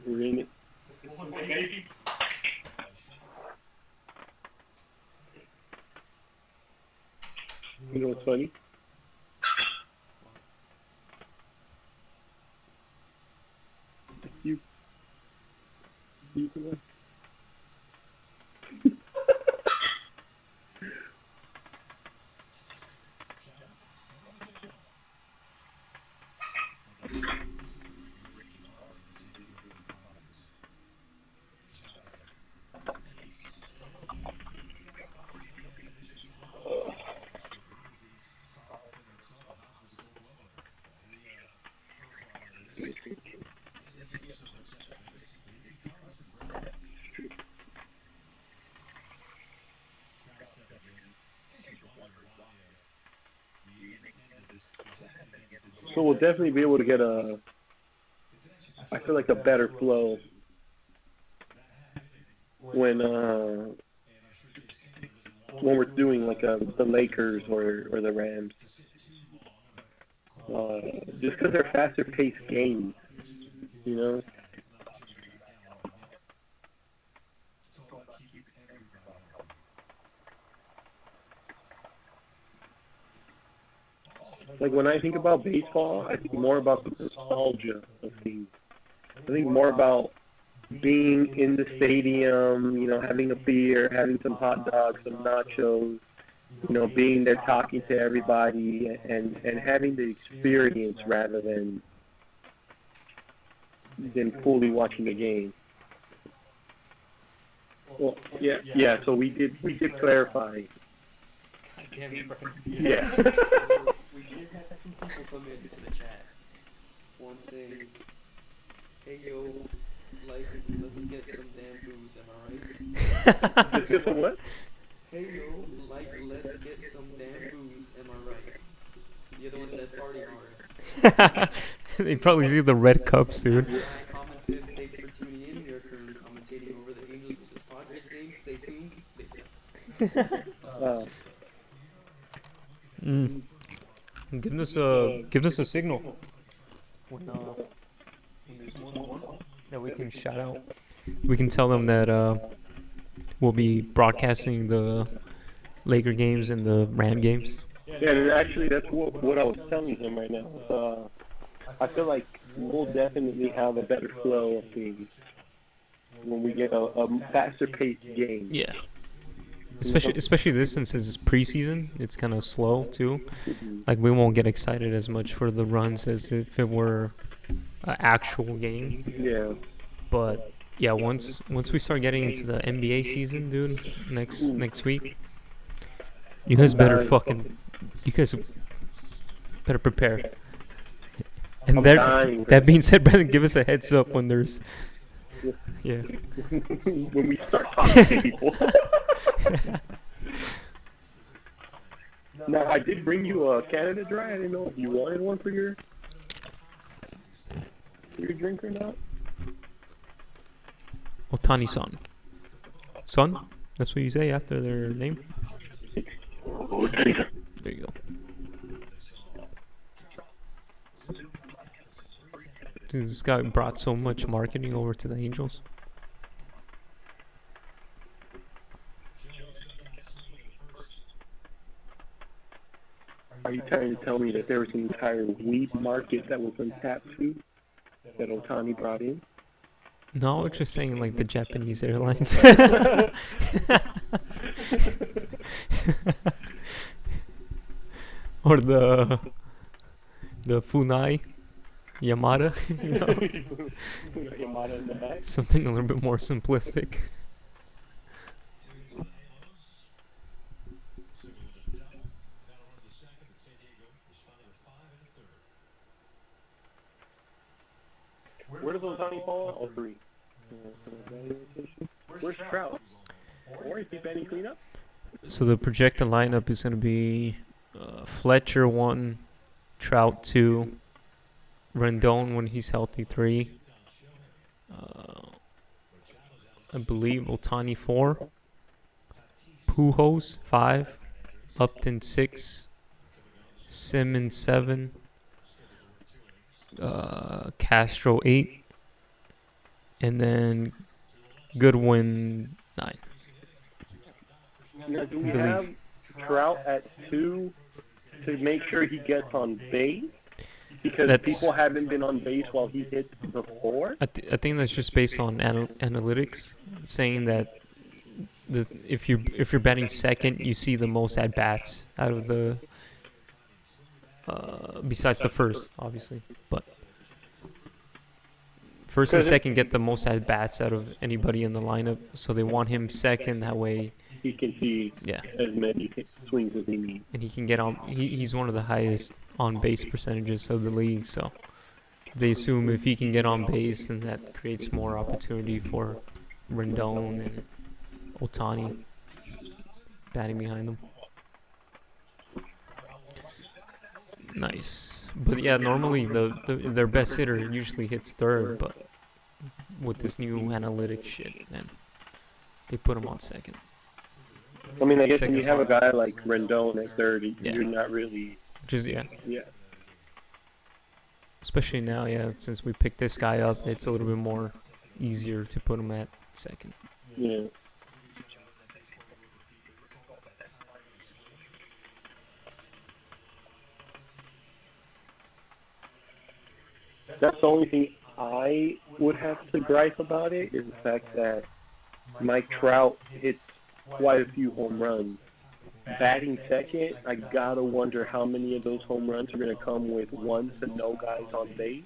We're in it. You know what's funny? You. You can win. So we'll definitely be able to get I feel like a better flow when we're doing like the Lakers or the Rams. Just because they're faster paced games, you know. Like when I think about baseball, I think more about the nostalgia of things. I think more about being in the stadium, you know, having a beer, having some hot dogs, some nachos, you know, being there talking to everybody and having the experience rather than fully watching the game. Well, yeah. So we did clarify. God damn it, Brian. Yeah. We did have some people come into the chat. One saying, "Hey yo, like, let's get some damn booze, am I right?" Let's get some what? Hey yo, like, let's get some damn booze, am I right? The other one said party hard. They probably see the red cups, dude. I commented, thanks for tuning in. We are currently commentating over the Angels versus Padres game. Stay tuned. Give us a signal when there's one that we can shout out. We can tell them that we'll be broadcasting the Laker games and the Ram games. Yeah, and actually that's what I was telling him right now. I feel like we'll definitely have a better flow of things when we get a faster paced game. Yeah. Especially this since it's preseason, it's kind of slow too. Like we won't get excited as much for the runs as if it were an actual game. Yeah. But yeah, once we start getting into the NBA season, dude, next week, you guys better prepare. And that being said, Brandon, give us a heads up when there's yeah. When we start talking to people. Now, I did bring you a Canada Dry. I didn't know if you wanted one for your drink or not. Otani-san. Son? That's what you say after their name? There you go. Dude, this guy brought so much marketing over to the Angels. Are you trying to tell me that there was an entire wheat market that was untapped too, that Otani brought in? No, it's just saying like the Japanese airlines. Or the Funai Yamada, you know? Yamada in the back. Something a little bit more simplistic. Where does Otani fall? All three. Where's Trout? Or is he batting cleanup? So the projected lineup is going to be Fletcher 1, Trout 2, Rendon when he's healthy 3, I believe Otani 4, Pujols 5, Upton 6, Simmons 7, Castro 8, and then Goodwin 9. Now, do we have Trout at 2 to make sure he gets on base? Because people haven't been on base while he hits before? I think that's just based on analytics, saying that if you're batting second, you see the most at bats out of the besides the first, obviously, but first and second get the most at bats out of anybody in the lineup. So they want him second, that way he can see as many swings as he needs. And he can get on. He's one of the highest on base percentages of the league. So they assume if he can get on base, then that creates more opportunity for Rendon and Otani batting behind them. Nice. But yeah, normally their best hitter usually hits third, but with this new analytic shit, then they put him on second. I mean, I guess when you have a guy like Rendon at third, you're not really... Yeah. Especially now, since we picked this guy up, it's a little bit more easier to put him at second. Yeah. That's the only thing I would have to gripe about it, is the fact that Mike Trout hits quite a few home runs. Batting second, I gotta wonder how many of those home runs are going to come with 1 to no guys on base,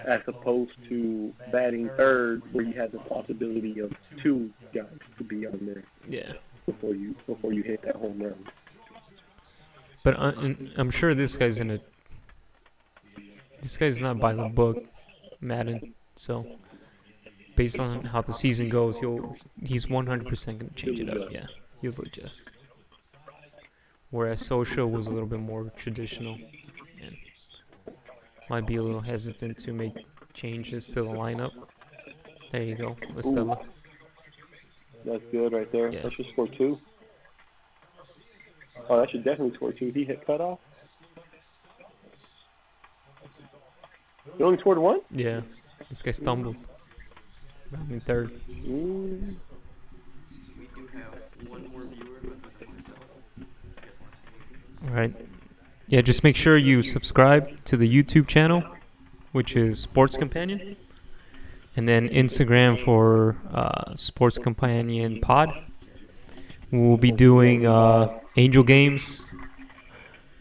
as opposed to batting third, where you have the possibility of 2 guys to be on there. Yeah. Before you hit that home run. But I'm sure this guy's not by the book, Madden. So based on how the season goes, he's 100% gonna change it up. Yeah, he'll adjust. Whereas Social was a little bit more traditional and might be a little hesitant to make changes to the lineup. There you go, Estella. That's good right there. Yeah. That should score 2. Oh, that should definitely score 2. He hit cutoff. He only scored 1? Yeah, this guy stumbled. Rounding third. We do have one more viewer, but myself. I guess want to say anything. All right. Yeah, just make sure you subscribe to the YouTube channel, which is Sports Companion, and then Instagram for Sports Companion Pod. We'll be doing Angel games,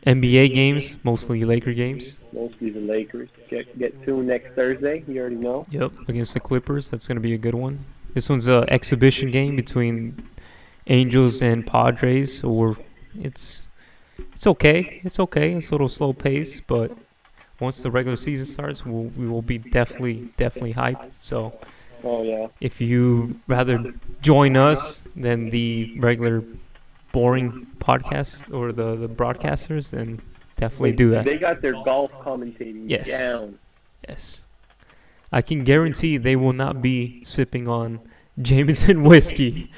NBA games, mostly Laker games. Mostly the Lakers. Get 2 next Thursday. You already know. Yep, against the Clippers. That's going to be a good one. This one's an exhibition game between Angels and Padres. So it's okay. It's okay. It's a little slow pace, but once the regular season starts, we will be definitely hyped. So if you rather join us than the regular boring podcast or the broadcasters, then definitely do that. They got their golf commentating down. Yes. I can guarantee they will not be sipping on Jameson whiskey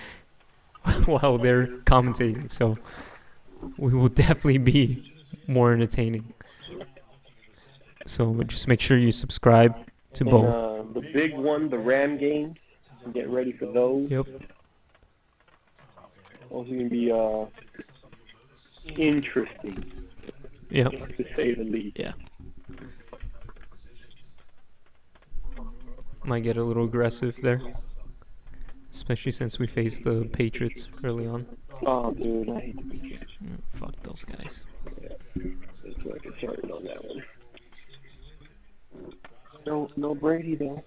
while they're commentating. So we will definitely be more entertaining. So just make sure you subscribe to both. The big one, the Ram games. Get ready for those. Yep. Those are going to be interesting. Yep. To say the least. Yeah. Might get a little aggressive there. Especially since we faced the Patriots early on. Oh, dude, I hate the Patriots. Fuck those guys. Yeah. That's why I get started on that one. No Brady, though.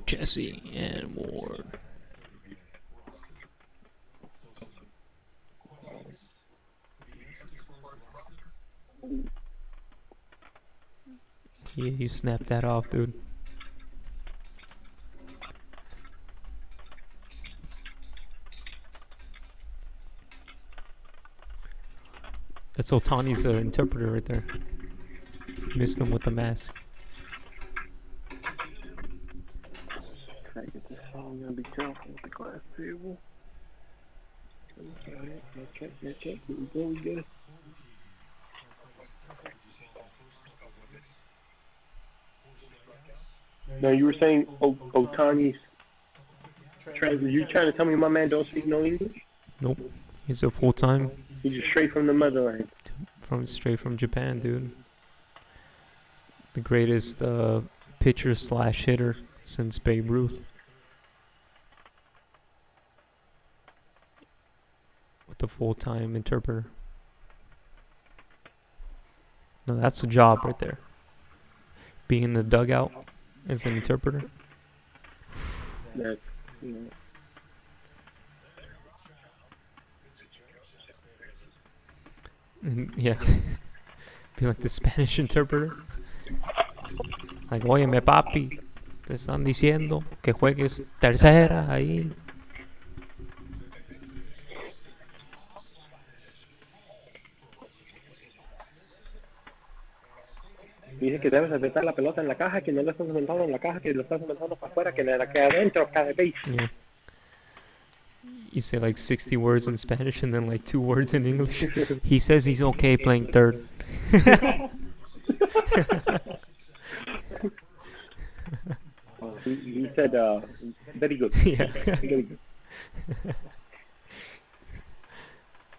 Jesse and Ward. Yeah, you snapped that off, dude. That's Otani's interpreter right there. Missed him with the mask. Can I get this song? Gonna be careful with the glass table. Alright, check. Here we go, we good. Now you were saying Otani's translate. You trying to tell me my man don't speak no English? Nope. He's a full-time. He's just straight from the motherland. Straight from Japan, dude. The greatest pitcher / hitter since Babe Ruth. With a full-time interpreter. No, that's a job right there. Being in the dugout as an interpreter. That's, you know. And, yeah. Be like the Spanish interpreter. Like, óyeme papi, te están diciendo que juegues tercera ahí. Dice que debes apretar la pelota en la caja, que no lo estás aventando en la caja, que lo estás aventando para afuera, que la que adentro, cada vez. Yeah. You say like 60 words in Spanish and then like 2 words in English. He says he's okay playing third. He said, very good. Yeah. Very good.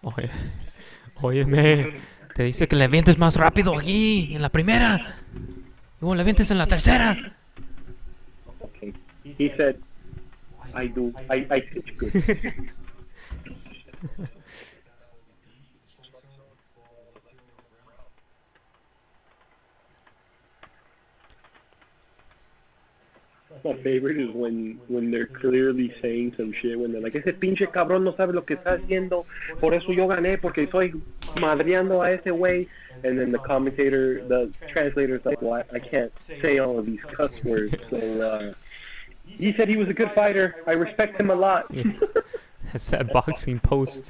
Oye, óyeme, te dice que le avientes más rápido aquí, en la primera. Y luego le avientes en la tercera. Okay. He said, I pitch good. My favorite is when they're clearly saying some shit, when they're like, ese pinche cabrón no sabe lo que está haciendo, por eso yo gané, porque estoy madreando a ese güey. And then the translator's like, well, I can't say all of these cuss words, so he said he was a good fighter. I respect him a lot. Yeah. That's that boxing post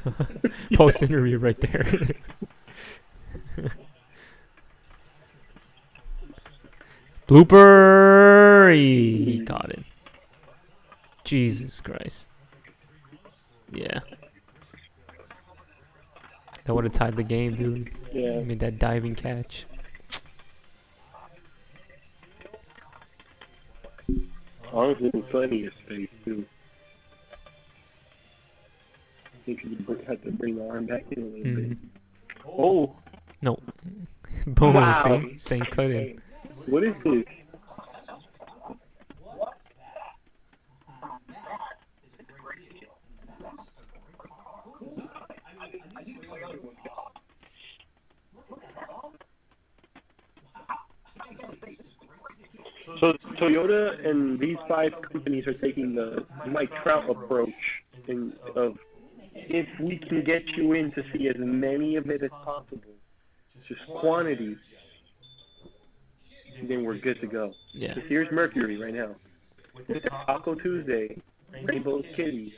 interview right there. Blooper! He got it. Jesus Christ. Yeah. That would have tied the game, dude. Yeah. Made that diving catch. Honestly, plenty of space, too. I think you had to bring the arm back in a little bit. Oh! No. Boom, Wow. see? Same cut in. What is this? So Toyota and these 5 companies are taking the Mike Trout approach of if we can get you in to see as many of it as possible, just quantity, then we're good to go. Yeah. So here's Mercury right now. Taco Tuesday, Rainbow Kitties,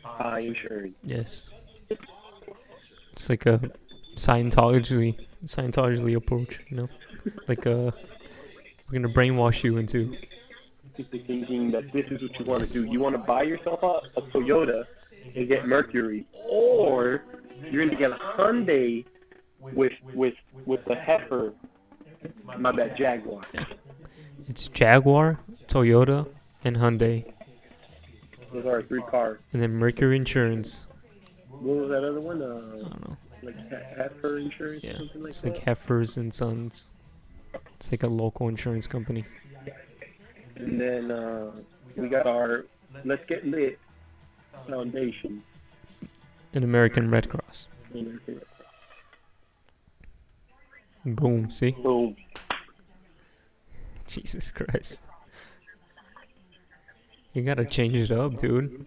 high insurance. Yes. It's like a Scientology approach, you know? Like we're gonna brainwash you into Thinking that this is what you want to do. You want to buy yourself a Toyota and get Mercury, or you're gonna get a Hyundai with the heifer. My bad, Jaguar. Yeah. It's Jaguar, Toyota, and Hyundai. Those are our 3 cars. And then Mercury Insurance. What was that other one? I don't know. Like heifer insurance, Yeah. something like It's that. like Heifers and Sons. It's like a local insurance company. And then we got our Let's Get Lit Foundation. An American Red Cross. American Red Boom, see? Cross. Boom. Jesus Christ. You gotta change it up, dude.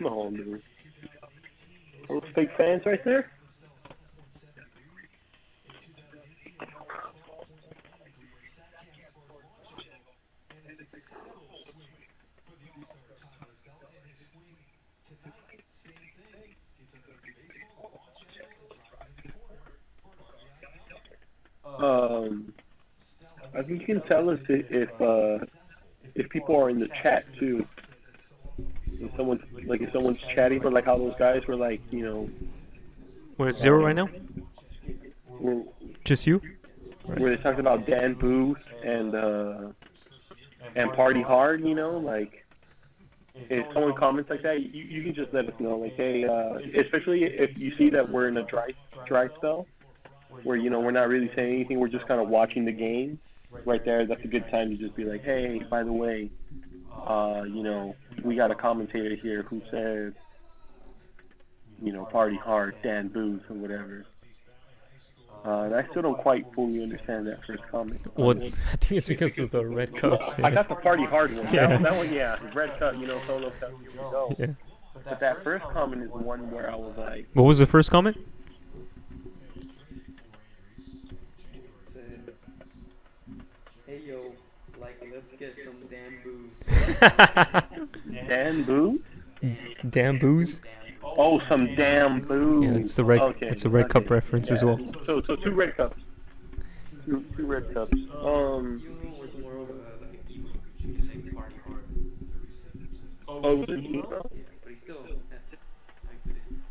No, dude. Those fake fans right there? I think you can tell us if people are in the chat too. If someone's chatting, but like how those guys were like, We're at 0 right now. were, Just you. where they talked about Dan Booth and Party Hard, like if someone comments like that, you can just let us know, like, hey, especially if you see that we're in a dry spell, where we're not really saying anything, we're just kind of watching the game. Right there, that's a good time to just be like, hey, by the way, we got a commentator here who said, Party Hard, Dan Booth, or whatever. And I still don't quite fully understand that first comment. What? I think it's because of the red cups. I got the Party Hard one. Yeah. That one, yeah. Red cup, solo cup, here we go. Yeah. But that first comment is one where I was like, What was the first comment? Said, hey yo, like let's get some damn booze. Dan Booth? Damn booze. Oh, some damn booze. Yeah, it's the red. Okay. It's a red cup reference as well. So two red cups. Two red cups. You know, was more of like an emo. You saying party hard. Oh, was it emo? Yeah, but he still typed it in.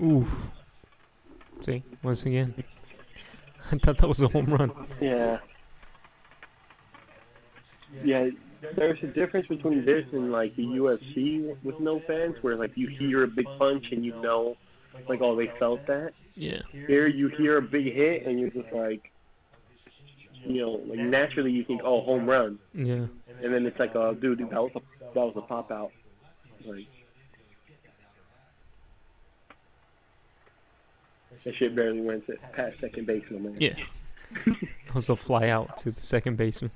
Oof. See, once again. I thought that was a home run. Yeah. Yeah, there's a difference between this and like the UFC with no fans, where like you hear a big punch and like, oh, they felt that. Yeah. Here you hear a big hit and you're just like, like naturally you think, oh, home run. Yeah. And then it's like, oh, dude, that was a pop out. Like, that shit barely went past second baseman, man. Yeah. It was a fly out to the second baseman.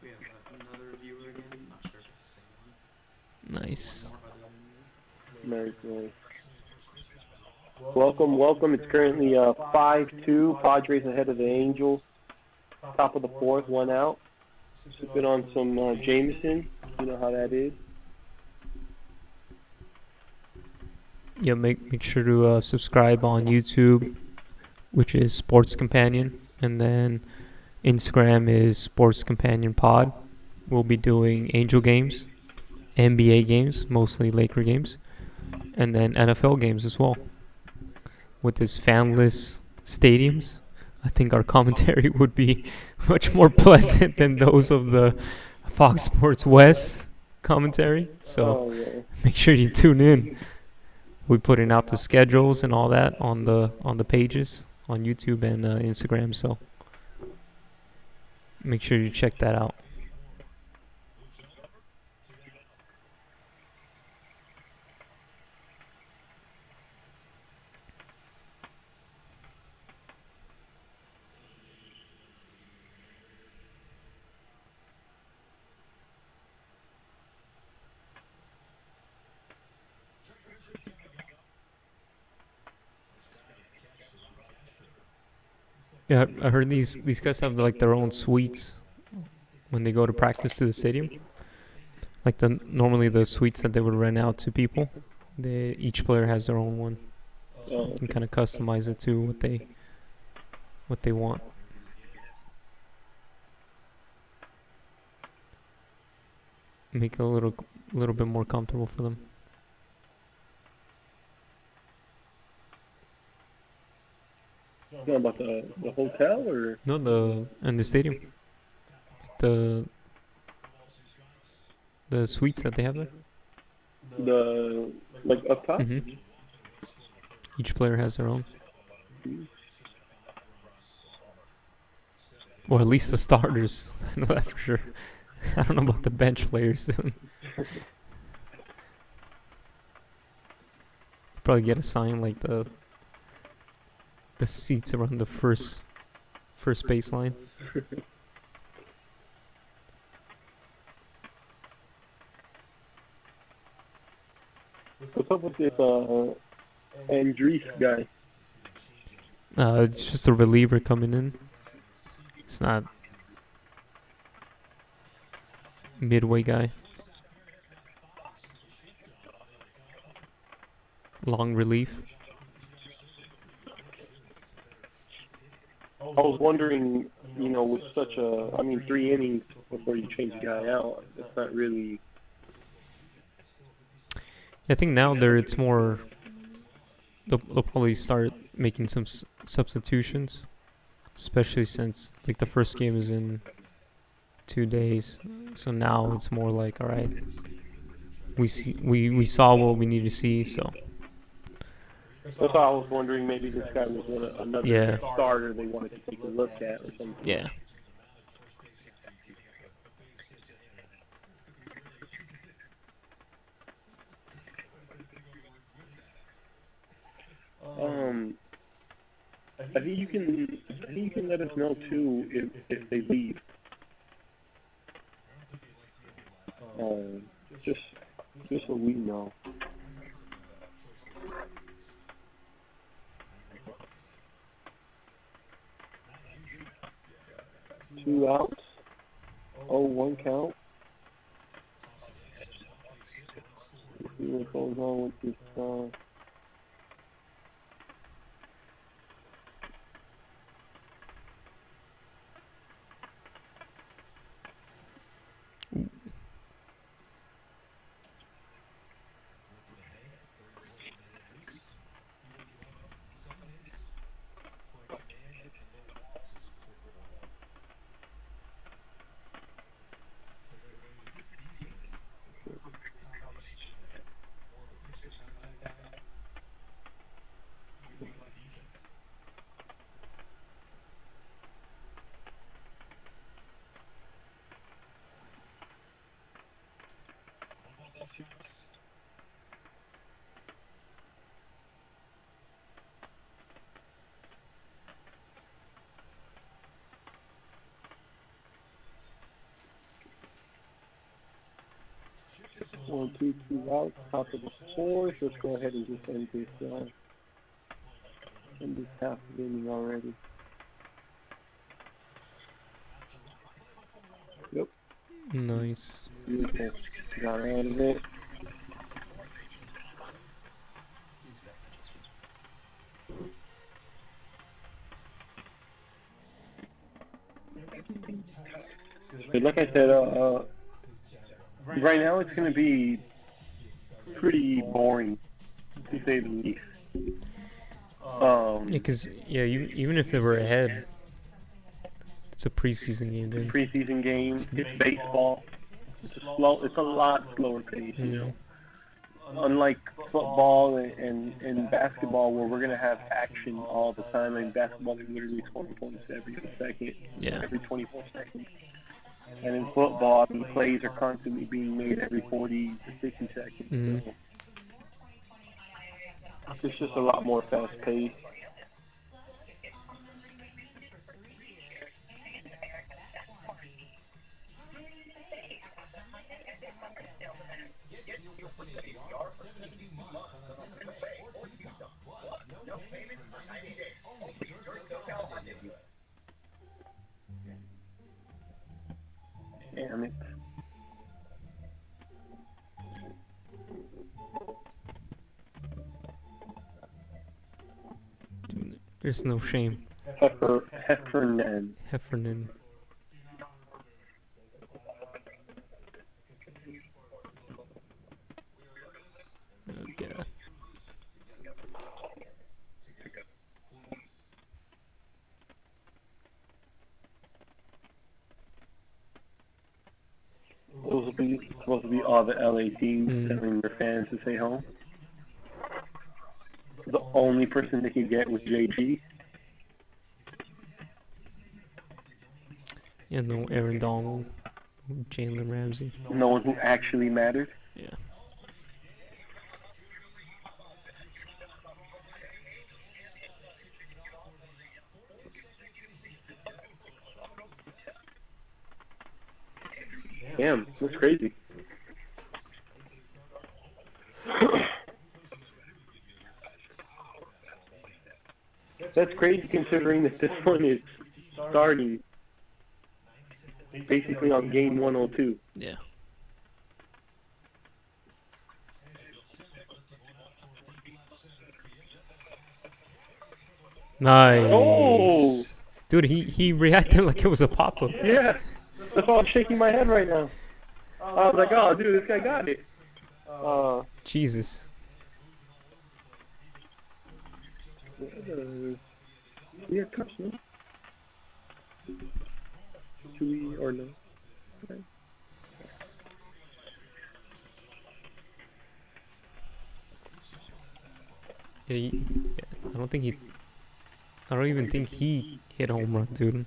We have another viewer again. I'm not sure if it's the same one. Nice. Very cool. Welcome. It's currently 5-2. Padres ahead of the Angels. Top of the fourth, one out. Sipping on some Jameson. You know how that is. Yeah, make sure to subscribe on YouTube, which is Sports Companion, and then Instagram is Sports Companion Pod. We'll be doing Angel games, NBA games, mostly Laker games, and then NFL games as well. With this fanless stadiums, I think our commentary would be much more pleasant than those of the Fox Sports West commentary. So make sure you tune in. We're putting out the schedules and all that on the pages on YouTube and Instagram. So make sure you check that out. Yeah, I heard these guys have like their own suites when they go to practice to the stadium. Like normally the suites that they would rent out to people, each player has their own one. You can kind of customize it to what they want. Make it a little bit more comfortable for them. You know about the hotel or No, and the stadium, the suites that they have there. the like up top? Mm-hmm. Each player has their own, or at least the starters. I know that for sure. I don't know about the bench players. Probably get assigned like the seats around the first baseline. What's up with this Andres guy? It's just a reliever coming in. It's not midway guy. Long relief. I was wondering, you know, with such a, I mean, 3 innings before you change the guy out, that's not really. I think now it's more. They'll probably start making some substitutions, especially since like the first game is in 2 days. So now it's more like, all right, we saw what we need to see. So That's why I was wondering maybe this guy was another Yeah. starter they wanted to take a look at or something. yeah, I think you can let us know too if they leave. Just so we know. Two outs. Oh, 1 count. Let's see what goes on with this. One, two outs, top of the 4th. Let's go ahead and just end this half of the inning already. Yep, nice. beautiful. Got out of it. But like I said, right now it's going to be pretty boring, to say the least. Yeah, because even if they were ahead, it's a preseason game. Then Preseason game, it's baseball. It's a lot slower pace. You know, unlike football and basketball, where we're gonna have action all the time. In basketball, they literally score points every 24 seconds. And in football, the plays are constantly being made every 40 to 60 seconds. So it's just a lot more fast paced. Damn it. There's no shame Heffernan. Heffernan. Okay. Supposed to be all the LA teams Hmm. telling their fans to stay home. The only person they could get was JG. Yeah, no Aaron Donald, Jalen Ramsey. No one who actually mattered. Yeah. Damn, that's crazy. That's crazy considering that this one is starting basically on game 102. Yeah. Nice. Oh! Dude, he reacted like it was a pop-up. Yeah, that's why I'm shaking my head right now. I was like, oh, dude, this guy got it. Jesus. Yeah, cups, no? Chewy or no? Okay. Yeah, I don't even think he hit a home run, dude.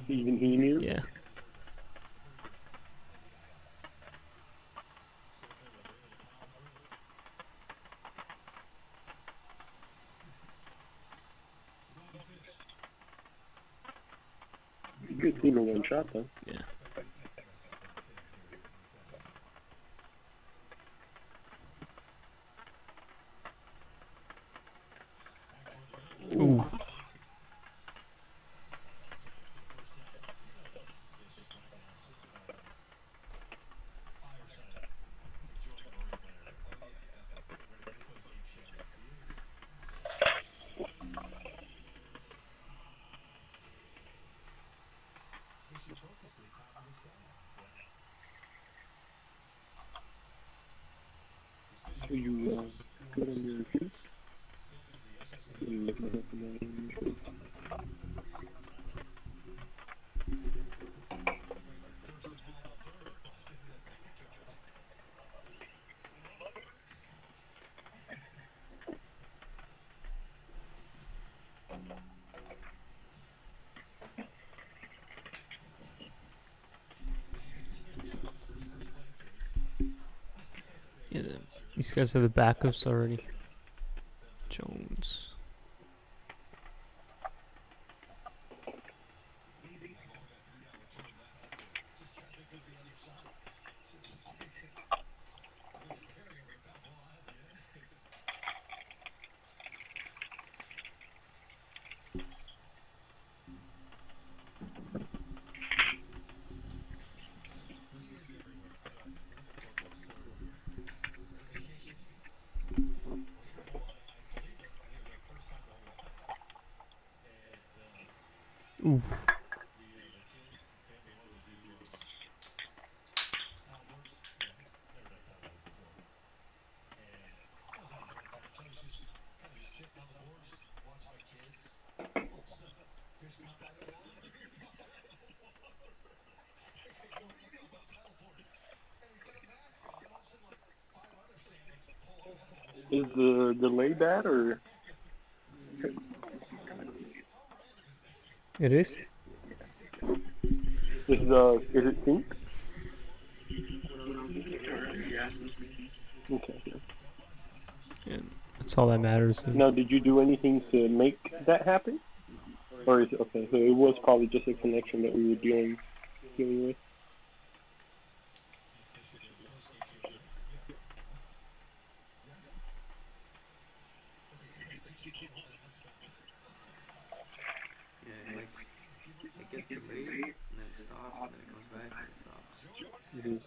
Even he knew? Yeah. Good team in one shot, though. Yeah. Ooh. Are you good on your feet? Looking at the name. Yeah, these guys have the backups already. Jones. Ooh. Is the delay bad or? It is? Is it synced? Okay. Yeah, that's all that matters. Now, did you do anything to make that happen? Or is it okay? So it was probably just a connection that we were dealing with. Yeah, like it gets delayed and then it stops and then it comes back and it stops. Mm-hmm.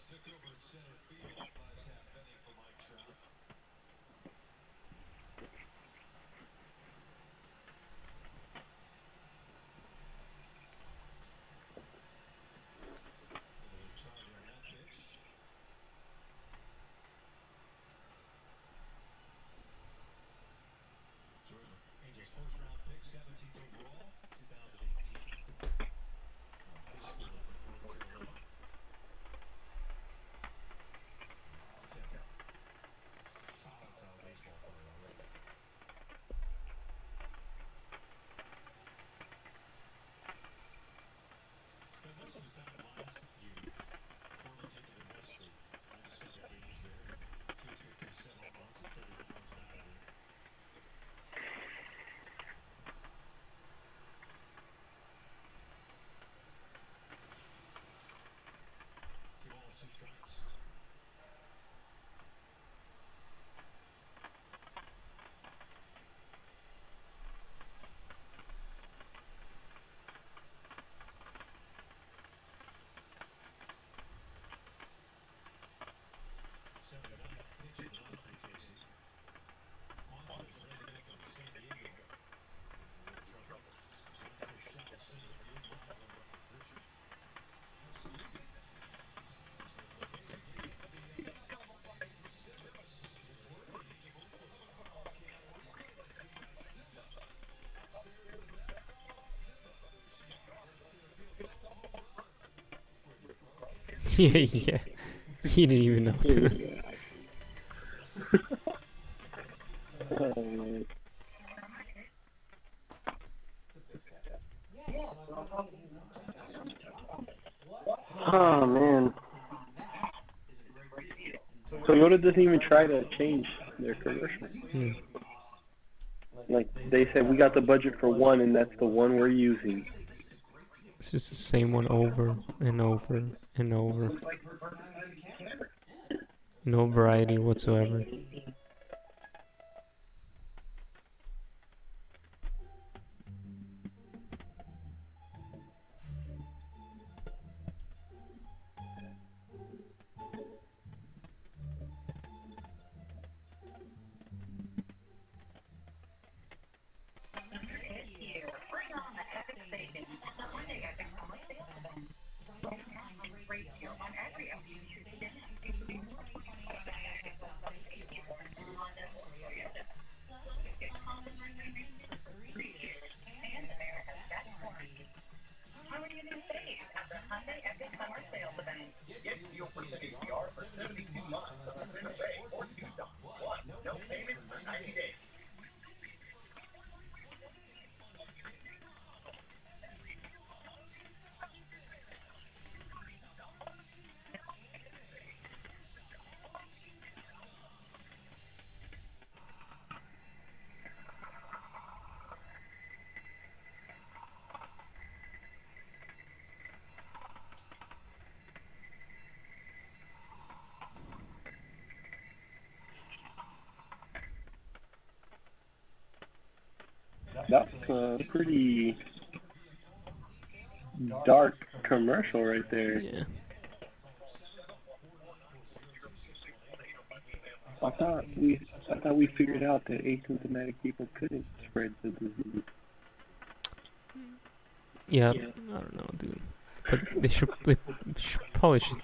Yeah. He didn't even know, dude. Oh, man. Oh, man. Toyota doesn't even try to change their commercial. Hmm. Like, they said, we got the budget for one, and that's the one we're using. It's just the same one over and over and over. No variety whatsoever. That's a pretty dark commercial right there. Yeah. I thought we figured out that asymptomatic people couldn't spread the disease. Yeah, I don't know, dude. But they probably should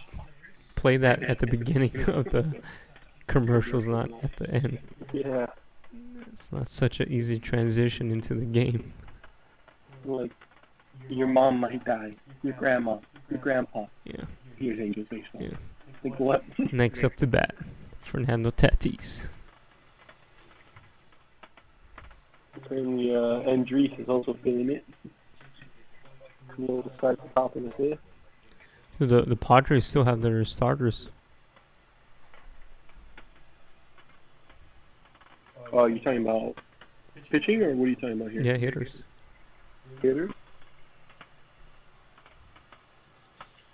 play that at the beginning of the commercials, not at the end. Yeah, It's not such an easy transition into the game. like your mom might die, your grandma, your grandpa. Yeah. Here's Angel Baseball. Yeah. Like what? Next up to bat, Fernando Tatis. Apparently, Andres is also feeling it. You know, to start the top of the fifth. The Padres still have their starters. Oh, you're talking about pitching, or what are you talking about here? Yeah, hitters. Hitters?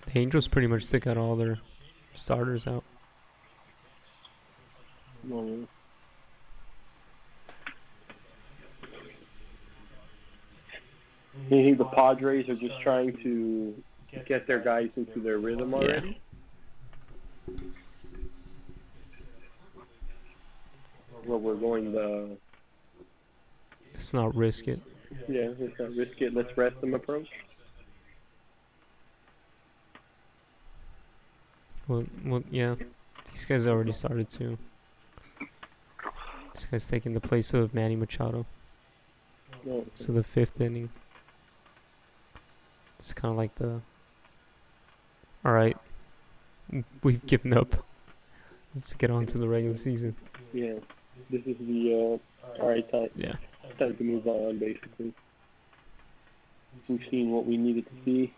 The Angels pretty much stick out all their starters out. No. You think the Padres are just trying to get their guys into their rhythm already? Well, we're going the... Let's not risk it. Yeah, let's not risk it. Let's rest them approach. Well, yeah. These guys already started too. This guy's taking the place of Manny Machado. No. So the fifth inning. It's kind of like the... Alright. We've given up. Let's get on to the regular season. Yeah. This is the, alright, time. Yeah. Time to move on, basically. We've seen what we needed to see.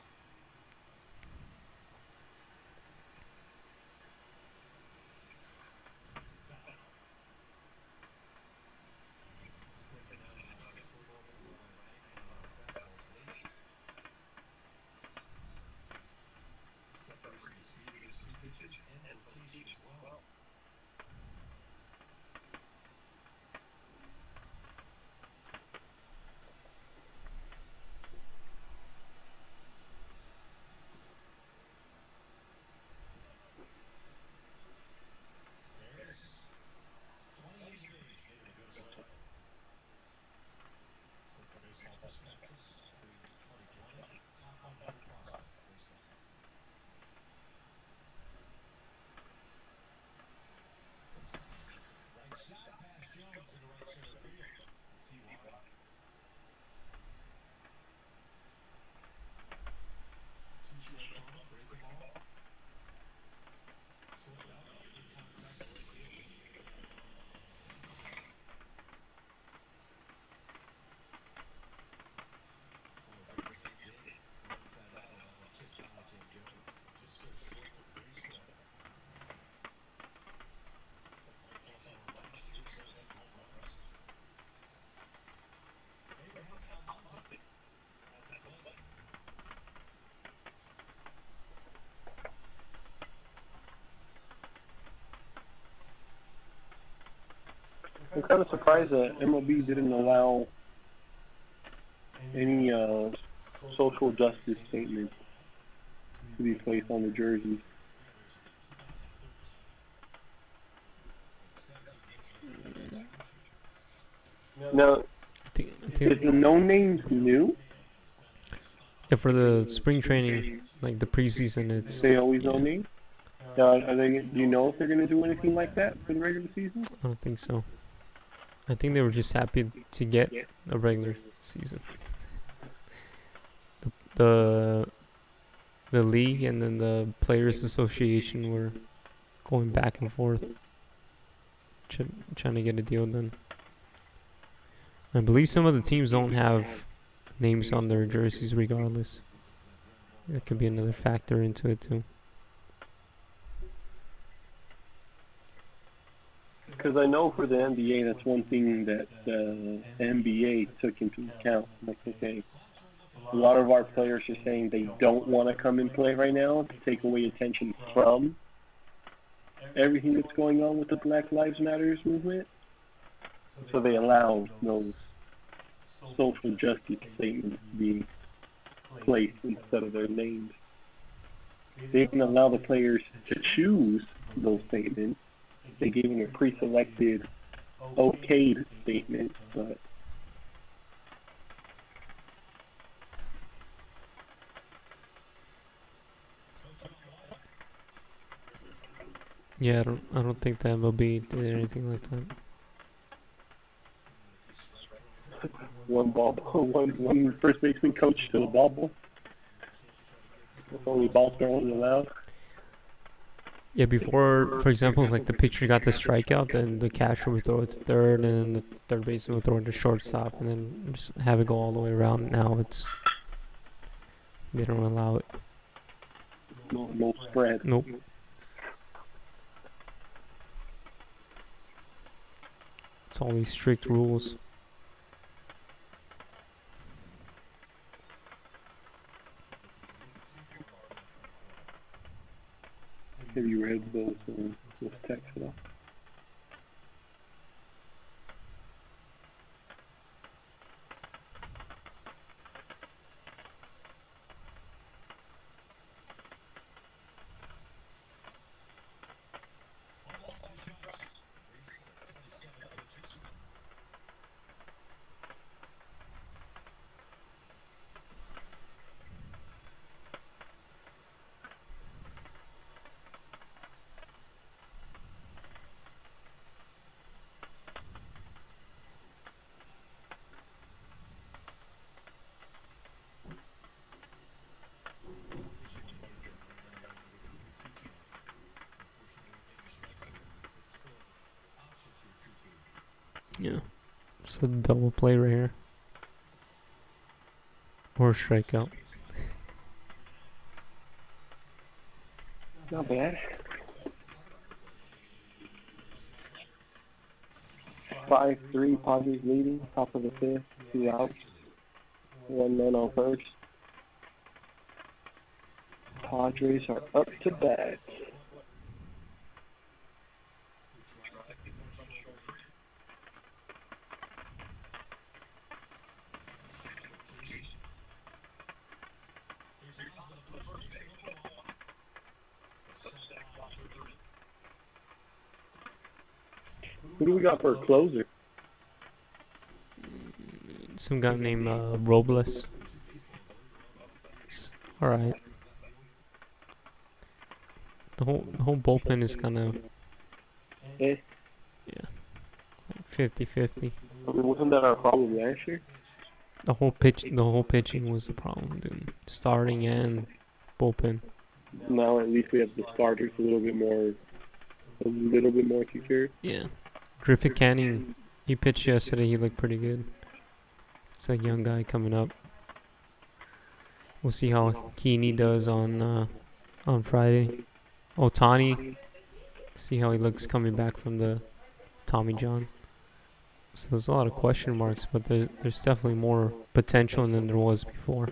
I'm kind of surprised that MLB didn't allow any social justice statements to be placed on the jerseys. Now, I is think the no names new? yeah, for the spring training, like the preseason, it's They always yeah. no names. Are they? Do you know if they're going to do anything like that for the regular season? I don't think so. I think they were just happy to get a regular season. The the league and then the players association were going back and forth trying to get a deal done. I believe some of the teams don't have names on their jerseys regardless. That could be another factor into it too. Because I know for the NBA, that's one thing that the NBA took into account. Like, okay, a lot of our players are saying they don't want to come and play right now to take away attention from everything that's going on with the Black Lives Matters movement. So they allow those social justice statements to be placed instead of their names. They didn't allow the players to choose those statements. They gave them a pre-selected, okayed statement, but Yeah, I don't think the MLB did anything like that. one first baseman coach to a ball. That's only ball throwing allowed. Yeah, before, for example, like the pitcher got the strikeout, then the catcher would throw it to third, and then the third baseman would throw it to shortstop, and then just have it go all the way around. Now they don't allow it. No spread. Nope. It's all these strict rules. Have you read those texts at all? Yeah. Just a double play right here. Or a strikeout. Not bad. 5-3, Padres leading, top of the fifth, 2 outs, 1 man on first. Padres are up to bat. Who do we got for a closer? Some guy named Robles. Alright. The whole bullpen is kind of Eh? yeah, like 50-50. I mean, wasn't that our problem last year? The whole pitching was the problem, dude. Starting and bullpen. Now at least we have the starters a little bit more secured. Yeah. Griffith Canning, he pitched yesterday. He looked pretty good. It's a young guy coming up. We'll see how Heaney does on Friday. Otani, see how he looks coming back from the Tommy John. So there's a lot of question marks, but there's definitely more potential than there was before.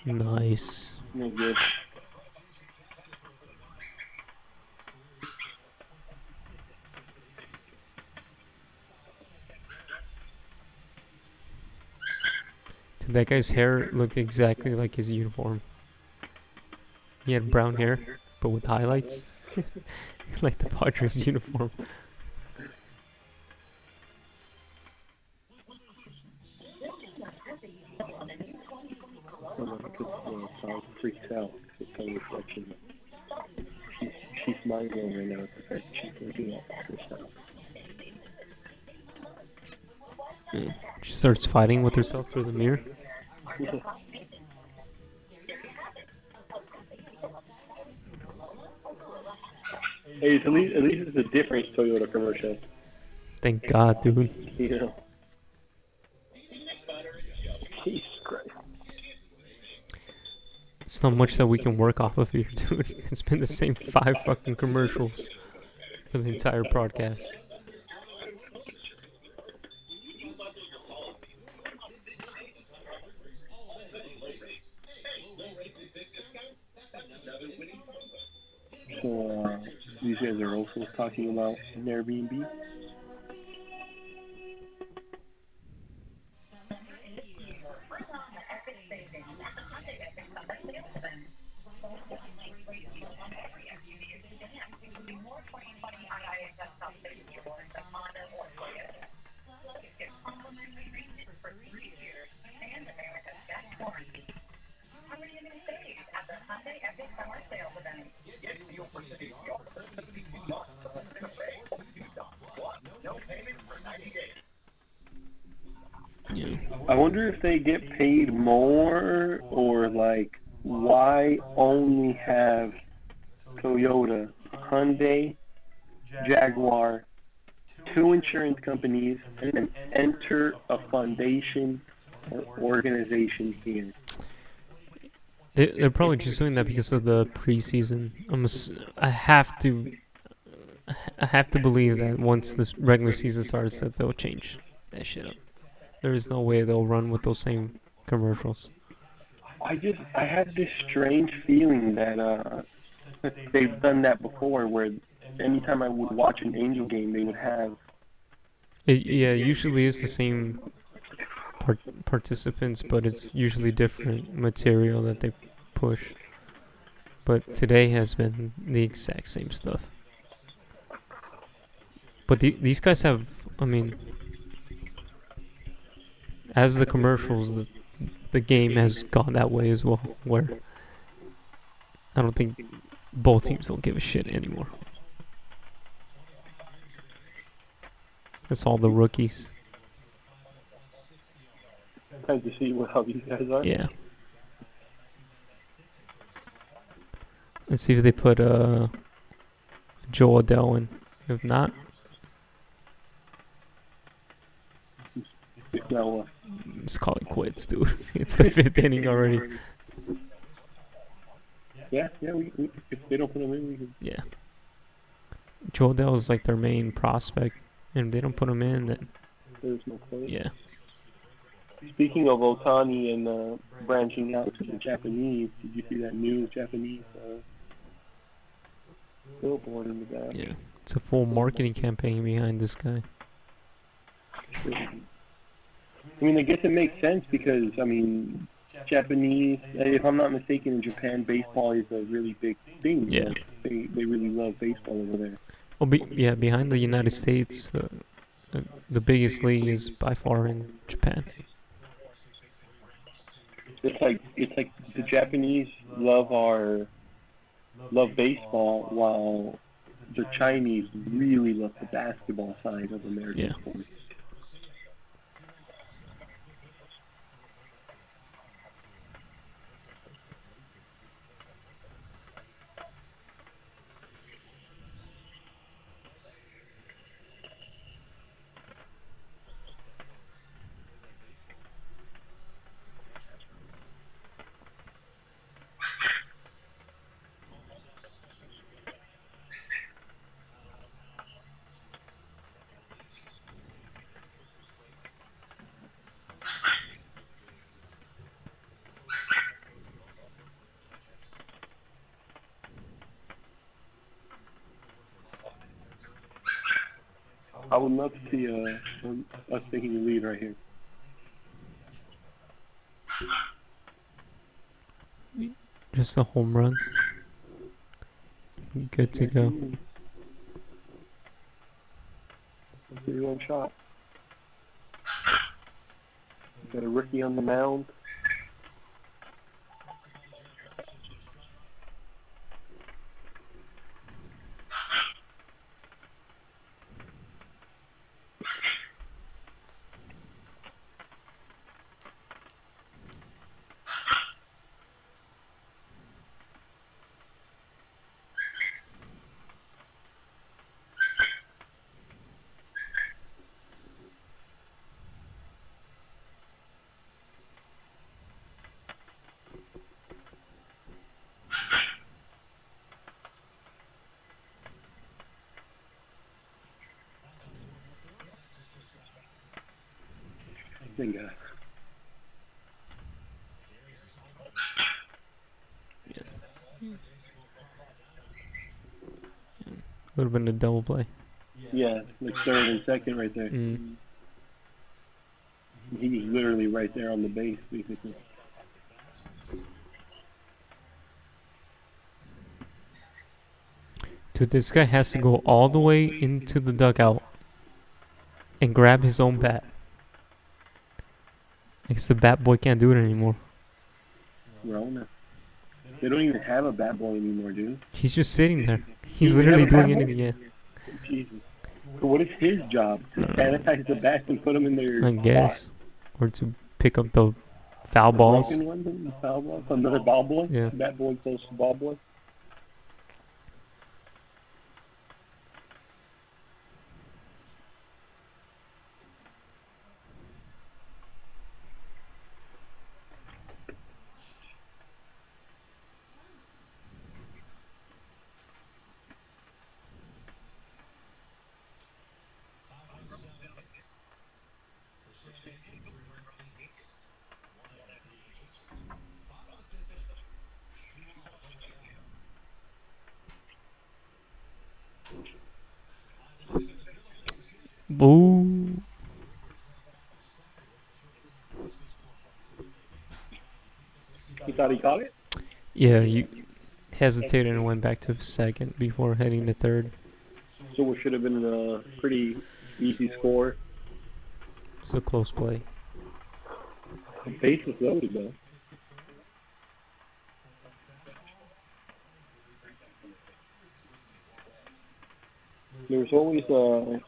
Nice. No good. Dude, that guy's hair looked exactly like his uniform. He had brown hair, but with highlights. Like the Padres uniform. Song freaks out. It's a reflection. She's mind blown right now at the fact that she's looking at herself. Yeah. She starts fighting with herself through the mirror. Hey, at least it's a different Toyota commercial. Thank God, dude. You know. Jesus Christ. It's not much that we can work off of here, dude. It's been the same 5 fucking commercials for the entire broadcast. So, these guys are also talking about an Airbnb. Yeah. I wonder if they get paid more, or like, why only have Toyota, Hyundai, Jaguar, 2 insurance companies, and then enter a foundation or organization here? They're probably just doing that because of the preseason. I have to believe that once this regular season starts, that they'll change that shit up. There is no way they'll run with those same commercials. I had this strange feeling that they've done that before, where anytime I would watch an Angel game, they would have. Yeah, usually it's the same participants, but it's usually different material that they push. But today has been the exact same stuff. But these guys have, I mean, as the commercials, the game has gone that way as well, where I don't think both teams don't give a shit anymore. It's all the rookies. Time to see how these guys are. Yeah. Let's see if they put Joe Adele in. If not, No, let's call it quits, dude. It's the 5th inning already. yeah. If they don't put them in, we can. Yeah. Joe Adele is like their main prospect, and if they don't put him in, then There's no point. yeah. Speaking of Otani and branching out to the Japanese, did you see that new Japanese billboard in the back? Yeah. It's a full marketing campaign behind this guy. I mean, I guess it makes sense because, I mean, Japanese, if I'm not mistaken, in Japan, baseball is a really big thing. Yeah. Like, they really love baseball over there. Well, behind the United States, the biggest league is by far in Japan. It's like the Japanese love baseball, while the Chinese really love the basketball side of American Yeah. sports. I would love to see us taking the lead right here. Just a home run. Good to go. 3-1 shot. Got a rookie on the mound. Thank God. Would have been a double play. Yeah, like third and second right there. Mm. He was literally right there on the base, basically. Dude, this guy has to go all the way into the dugout and grab his own bat. I guess the bat boy can't do it anymore. Rona. They don't even have a bat boy anymore, dude. He's just sitting there. He's They literally have a bat doing boy? anything, yeah. Jesus. So what is his job? To sanitize the bats and put them in their I guess. Or to pick up the foul spot? balls. Broken ones, the foul balls? Another ball boy? Yeah. Bat boy close to ball boy? Ooh. He thought he caught it? Yeah, you hesitated and went back to second before heading to third. So it should have been a pretty easy score. It's a close play. The base was loaded, though. There's always a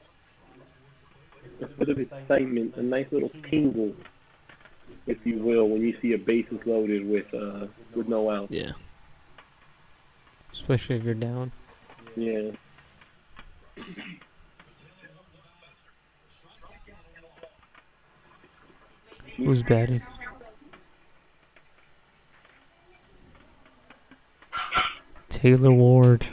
bit of excitement, a nice little tingle, if you will, when you see a bases loaded with no outs. Yeah. Especially if you're down. Yeah. Who's batting? Taylor Ward.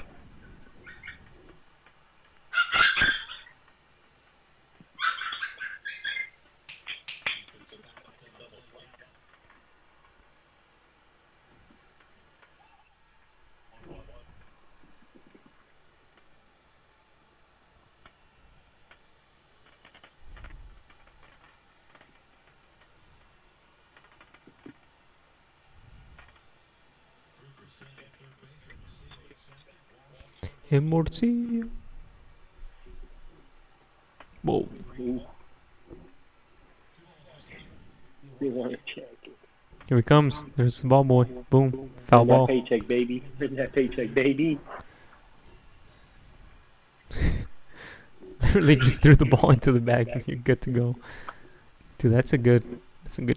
Immortal. Whoa. Ooh. You want to check it. Here he comes. There's the ball boy. Boom. Foul Earn that ball. paycheck, baby. Earn that paycheck, baby. Literally just threw the ball into the bag and you're good to go. Dude, that's a good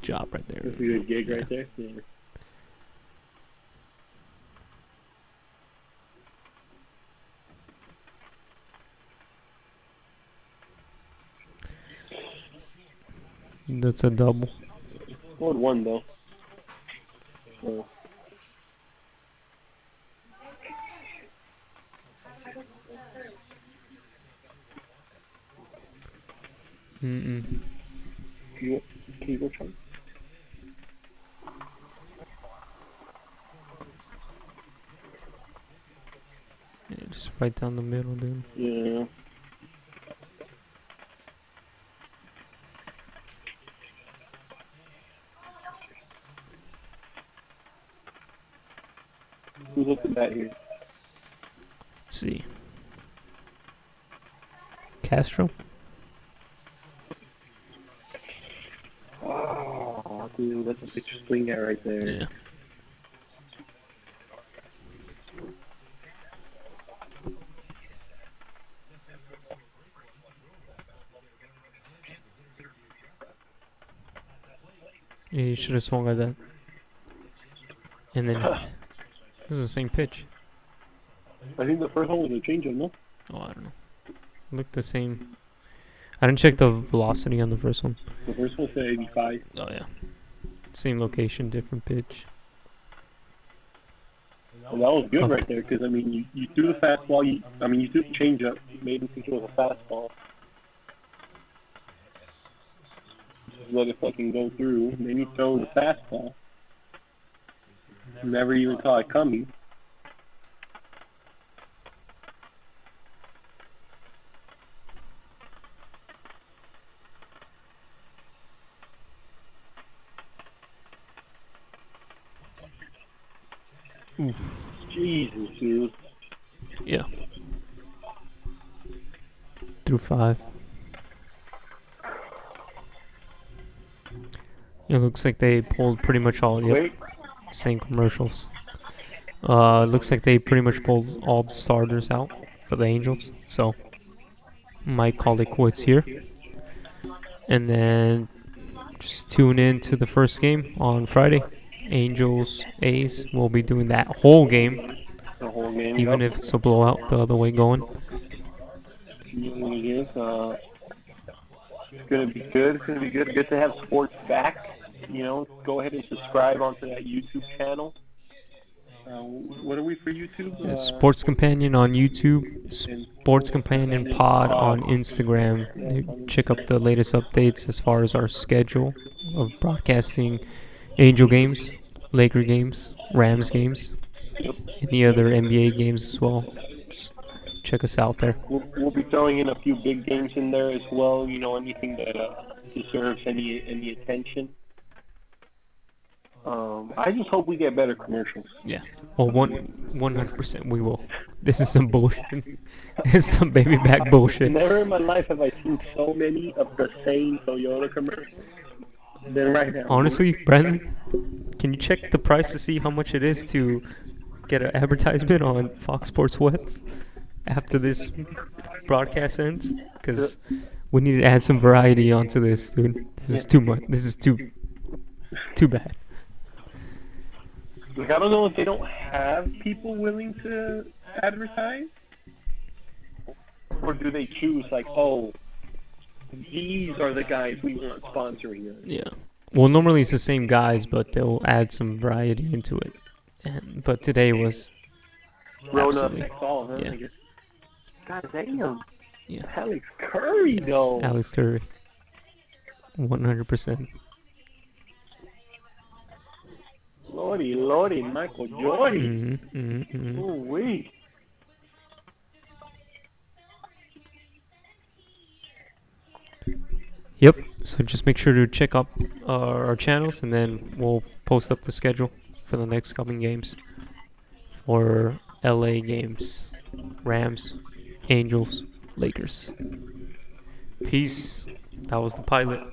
job right there. That's a good gig Yeah. right there. Yeah. That's a double. Scored one, though. So, Mm-mm. can you go try? Yeah, just right down the middle, dude. Yeah. Who's up to bat here? Let's see. Castro? Oh, dude, that's a pitcher swing at right there. Yeah. Yeah, you should have swung at that. And then this is the same pitch. I think the first one was a changeup, no? Oh, I don't know. Looked the same. I didn't check the velocity on the first one. The first one said 85. Oh yeah. Same location, different pitch. Well, that was good right there, because, I mean, you threw the fastball, you threw the changeup, you made him think it was a fastball. Just let it fucking go through, and then you throw the fastball. Never even saw it coming. Oof. Jesus, dude. Yeah. Through 5. It looks like they pulled pretty much all. Yep. Wait. Same commercials. Looks like they pretty much pulled all the starters out for the Angels. So might call it quits here. And then just tune in to the first game on Friday. Angels, A's. We'll be doing that whole game. The whole game. Even if it's a blowout the other way going. Yes, it's gonna be good. It's gonna be good. Good to have sports back. You know, go ahead and subscribe onto that YouTube channel. What are we for YouTube? Sports Companion on YouTube, Sports Companion Pod on Instagram. Check up the latest updates as far as our schedule of broadcasting Angel games, Laker games, Rams games, any other NBA games as well. Just check us out there. We'll be throwing in a few big games in there as well. You know, anything that deserves any attention. I just hope we get better commercials. Yeah. Well, 100% we will. This is some bullshit. It's some baby back bullshit. Never in my life have I seen so many of the same Toyota commercials than right now. Honestly, Brandon, can you check the price to see how much it is to get an advertisement on Fox Sports West after this broadcast ends? Because we need to add some variety onto this, dude. This is too much. This is too bad. Like, I don't know if they don't have people willing to advertise, or do they choose like, oh, these are the guys we want sponsoring us. Yeah. Well, normally it's the same guys, but they'll add some variety into it. But today was absolutely, all, huh? yeah. God damn. Yeah. Alex Curry, Yes, though. Alex Curry. 100%. Lordy, Michael Jordan. Oh, wait. Yep. So just make sure to check up our channels, and then we'll post up the schedule for the next coming games for LA games, Rams, Angels, Lakers. Peace. That was the pilot.